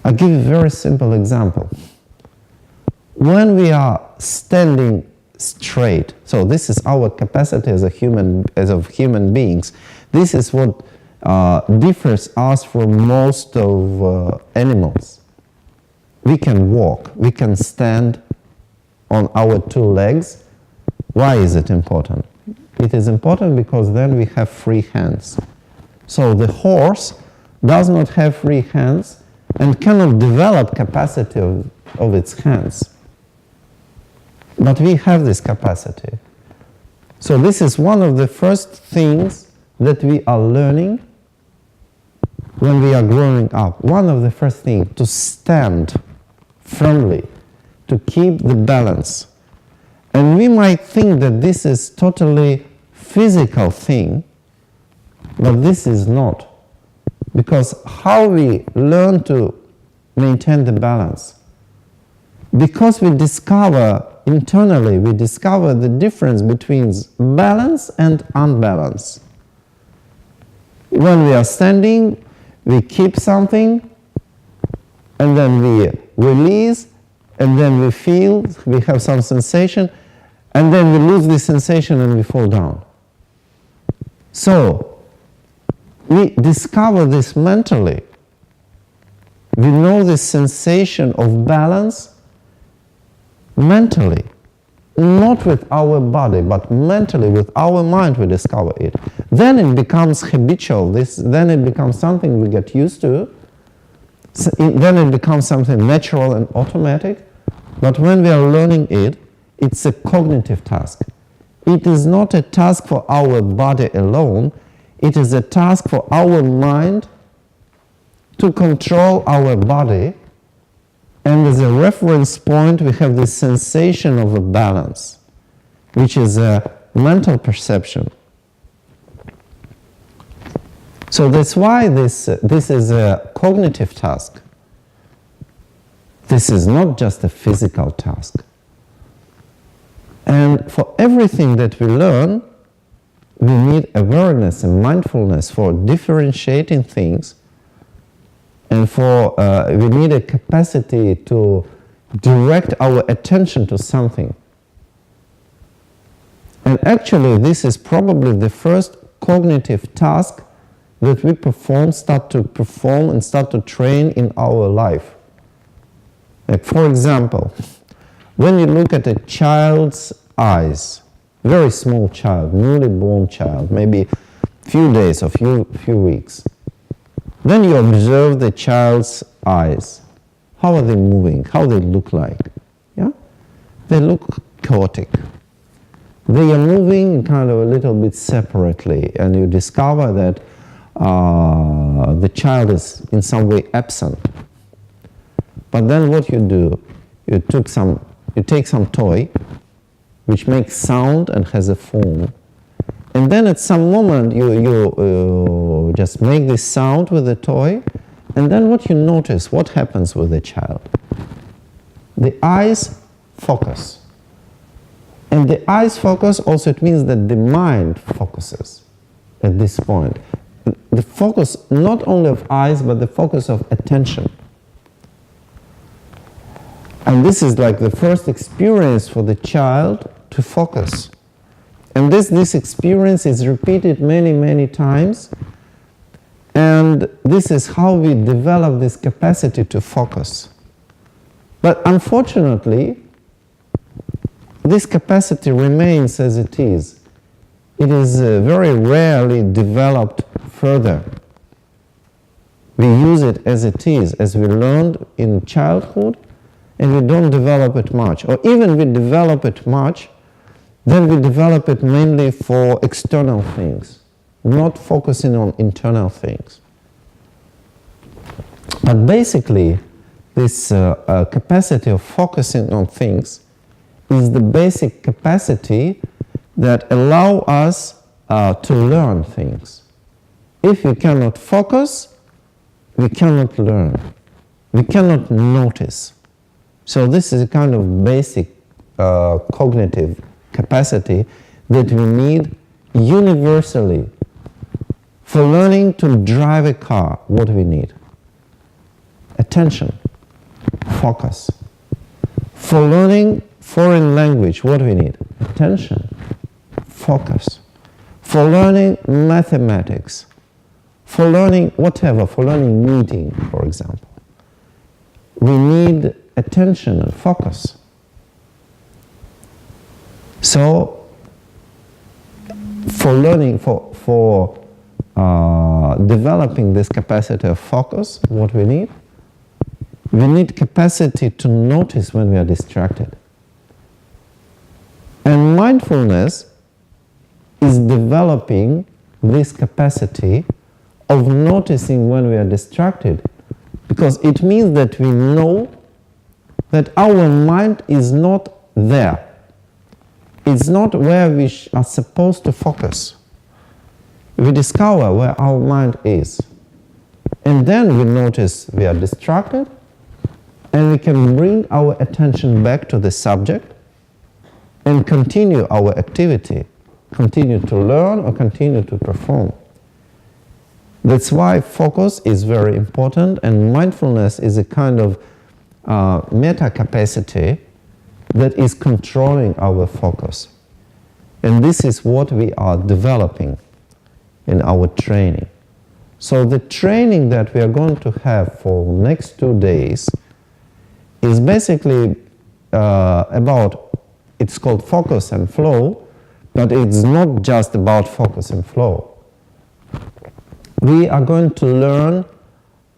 I'll give you a very simple example. When we are standing straight, so this is our capacity as of human beings, this is what differs us from most of animals. We can walk, we can stand on our two legs. Why is it important? It is important because then we have free hands. So the horse does not have free hands and cannot develop capacity of its hands. But we have this capacity. So this is one of the first things that we are learning when we are growing up. One of the first things, to stand firmly, to keep the balance. And we might think that this is totally physical thing, but this is not. Because how we learn to maintain the balance? Because we discover internally, we discover the difference between balance and unbalance. When we are standing, we keep something, and then we release, and then we feel, we have some sensation, and then we lose the sensation and we fall down. So, we discover this mentally. We know this sensation of balance mentally. Not with our body, but mentally, with our mind we discover it. Then it becomes habitual, then it becomes something we get used to, then it becomes something natural and automatic. But when we are learning it, it's a cognitive task. It is not a task for our body alone, it is a task for our mind to control our body. And as a reference point, we have this sensation of a balance, which is a mental perception. So that's why this is a cognitive task. This is not just a physical task. And for everything that we learn, we need awareness and mindfulness for differentiating things. And we need a capacity to direct our attention to something. And actually, this is probably the first cognitive task that we start to perform and start to train in our life. Like, for example, when you look at a child's eyes, very small child, newly born child, maybe few days or few weeks, then you observe the child's eyes. How are they moving? How they look like? Yeah? They look chaotic. They are moving kind of a little bit separately, and you discover that the child is in some way absent. But then what you do, you take some toy which makes sound and has a form. And then at some moment you just make this sound with the toy, and then what you notice, what happens with the child? The eyes focus. And the eyes focus also, it means that the mind focuses at this point. The focus not only of eyes, but the focus of attention. And this is like the first experience for the child to focus. And this experience is repeated many, many times. And this is how we develop this capacity to focus. But unfortunately, this capacity remains as it is. It is very rarely developed further. We use it as it is, as we learned in childhood, and we don't develop it much. Or even we develop it much, then we develop it mainly for external things, not focusing on internal things. But basically, this capacity of focusing on things is the basic capacity that allow us to learn things. If we cannot focus, we cannot learn. We cannot notice. So this is a kind of basic cognitive capacity that we need universally. For learning to drive a car, what do we need? Attention, focus. For learning foreign language, what do we need? Attention, focus. For learning mathematics, for learning whatever, for learning knitting, for example, we need attention and focus. So, for learning, for developing this capacity of focus, what we need? We need capacity to notice when we are distracted. And mindfulness is developing this capacity of noticing when we are distracted, because it means that we know that our mind is not there. It's not where we are supposed to focus. We discover where our mind is. And then we notice we are distracted, and we can bring our attention back to the subject and continue our activity, continue to learn or continue to perform. That's why focus is very important, and mindfulness is a kind of meta capacity that is controlling our focus. And this is what we are developing in our training. So the training that we are going to have for next 2 days is basically about, it's called focus and flow, but it's not just about focus and flow. We are going to learn,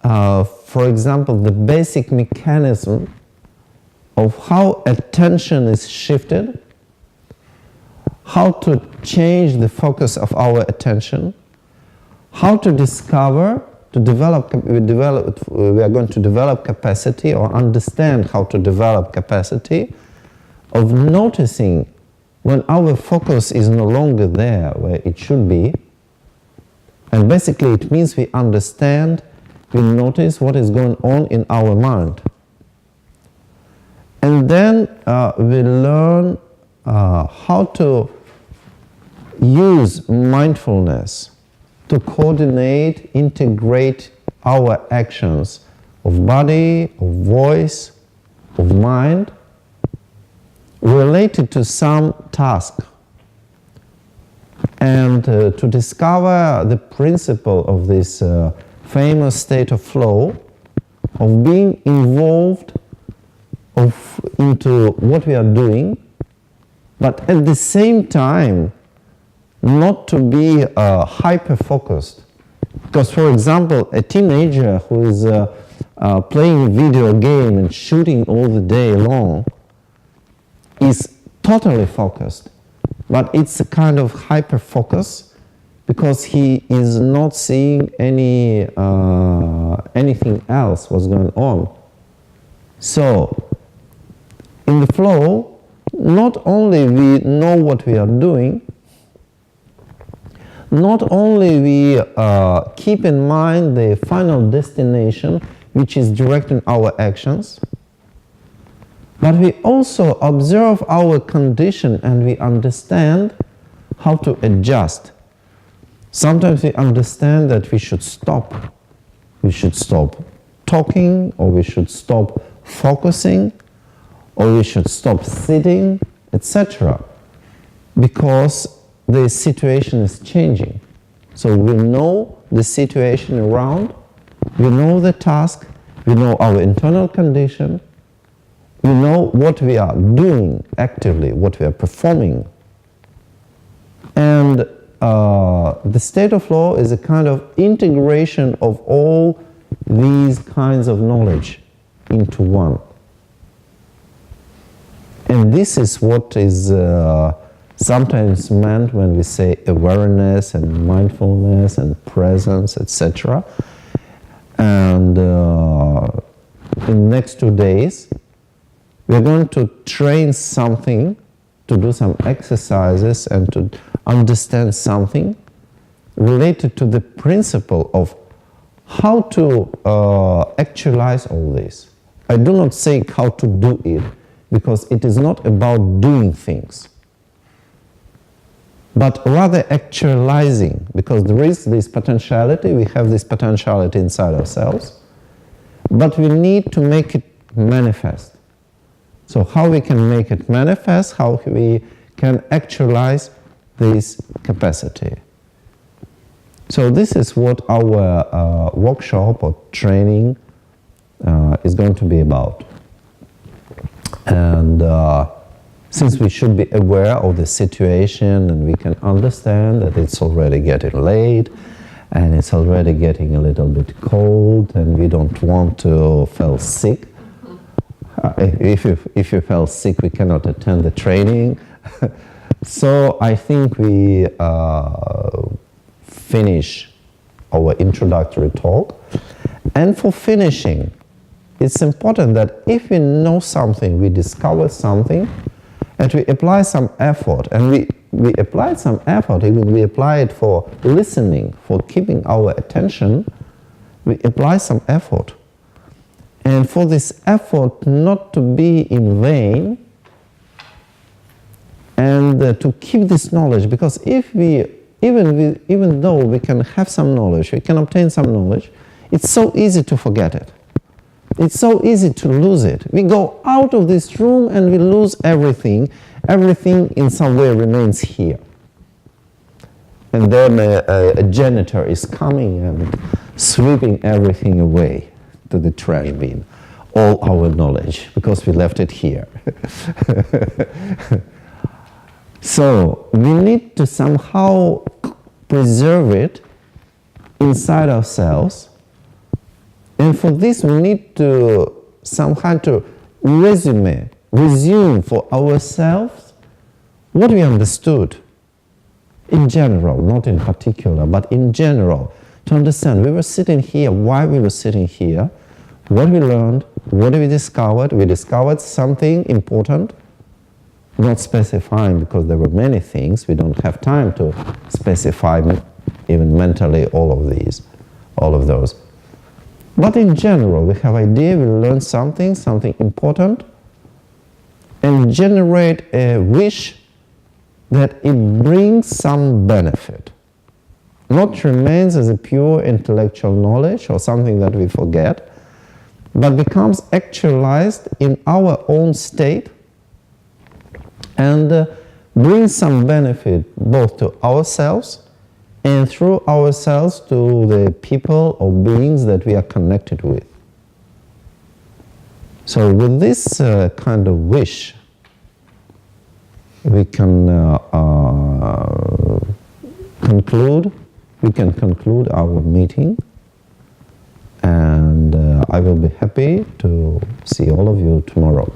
for example, the basic mechanism of how attention is shifted, how to change the focus of our attention, how to discover, to develop, we are going to develop capacity or understand how to develop capacity of noticing when our focus is no longer there where it should be. And basically it means we understand, we notice what is going on in our mind. And then we learn how to use mindfulness to coordinate, integrate our actions of body, of voice, of mind, related to some task. And to discover the principle of this famous state of flow, of being involved into what we are doing, but at the same time, not to be hyper-focused. Because, for example, a teenager who is playing a video game and shooting all the day long is totally focused. But it's a kind of hyper-focus because he is not seeing anything else what's going on. So, in the flow, not only we know what we are doing, not only we keep in mind the final destination, which is directing our actions, but we also observe our condition and we understand how to adjust. Sometimes we understand that we should stop. We should stop talking, or we should stop focusing, or we should stop sitting, etc. Because the situation is changing. So we know the situation around, we know the task, we know our internal condition, We know what we are doing actively, what we are performing. And the state of flow is a kind of integration of all these kinds of knowledge into one. And this is what is sometimes meant when we say awareness and mindfulness and presence, etc. And in the next 2 days, we're going to train something, to do some exercises and to understand something related to the principle of how to actualize all this. I do not say how to do it, because it is not about doing things, but rather actualizing, because there is this potentiality, we have this potentiality inside ourselves, but we need to make it manifest. So how we can make it manifest, how we can actualize this capacity. So this is what our workshop or training is going to be about. And since we should be aware of the situation and we can understand that it's already getting late and it's already getting a little bit cold and we don't want to feel sick. If you feel sick, we cannot attend the training. So I think we finish our introductory talk. And for finishing, it's important that if we know something, we discover something, and we apply some effort, and we apply some effort, even we apply it for listening, for keeping our attention, we apply some effort. And for this effort not to be in vain, and to keep this knowledge, because if we, even though we can have some knowledge, we can obtain some knowledge, it's so easy to forget it. It's so easy to lose it. We go out of this room and we lose everything. Everything in some way remains here. And then a janitor is coming and sweeping everything away to the trash bin. All our knowledge, because we left it here. So we need to somehow preserve it inside ourselves. And for this, we need to somehow to resume for ourselves what we understood in general, not in particular, but in general, to understand we were sitting here, why we were sitting here, what we learned, what we discovered. We discovered something important, not specifying because there were many things. We don't have time to specify even mentally all of those. But in general, we have idea, we learn something important, and generate a wish that it brings some benefit. Not remains as a pure intellectual knowledge or something that we forget, but becomes actualized in our own state and brings some benefit both to ourselves and through ourselves to the people or beings that we are connected with. So with this kind of wish, we can conclude our meeting, and I will be happy to see all of you tomorrow.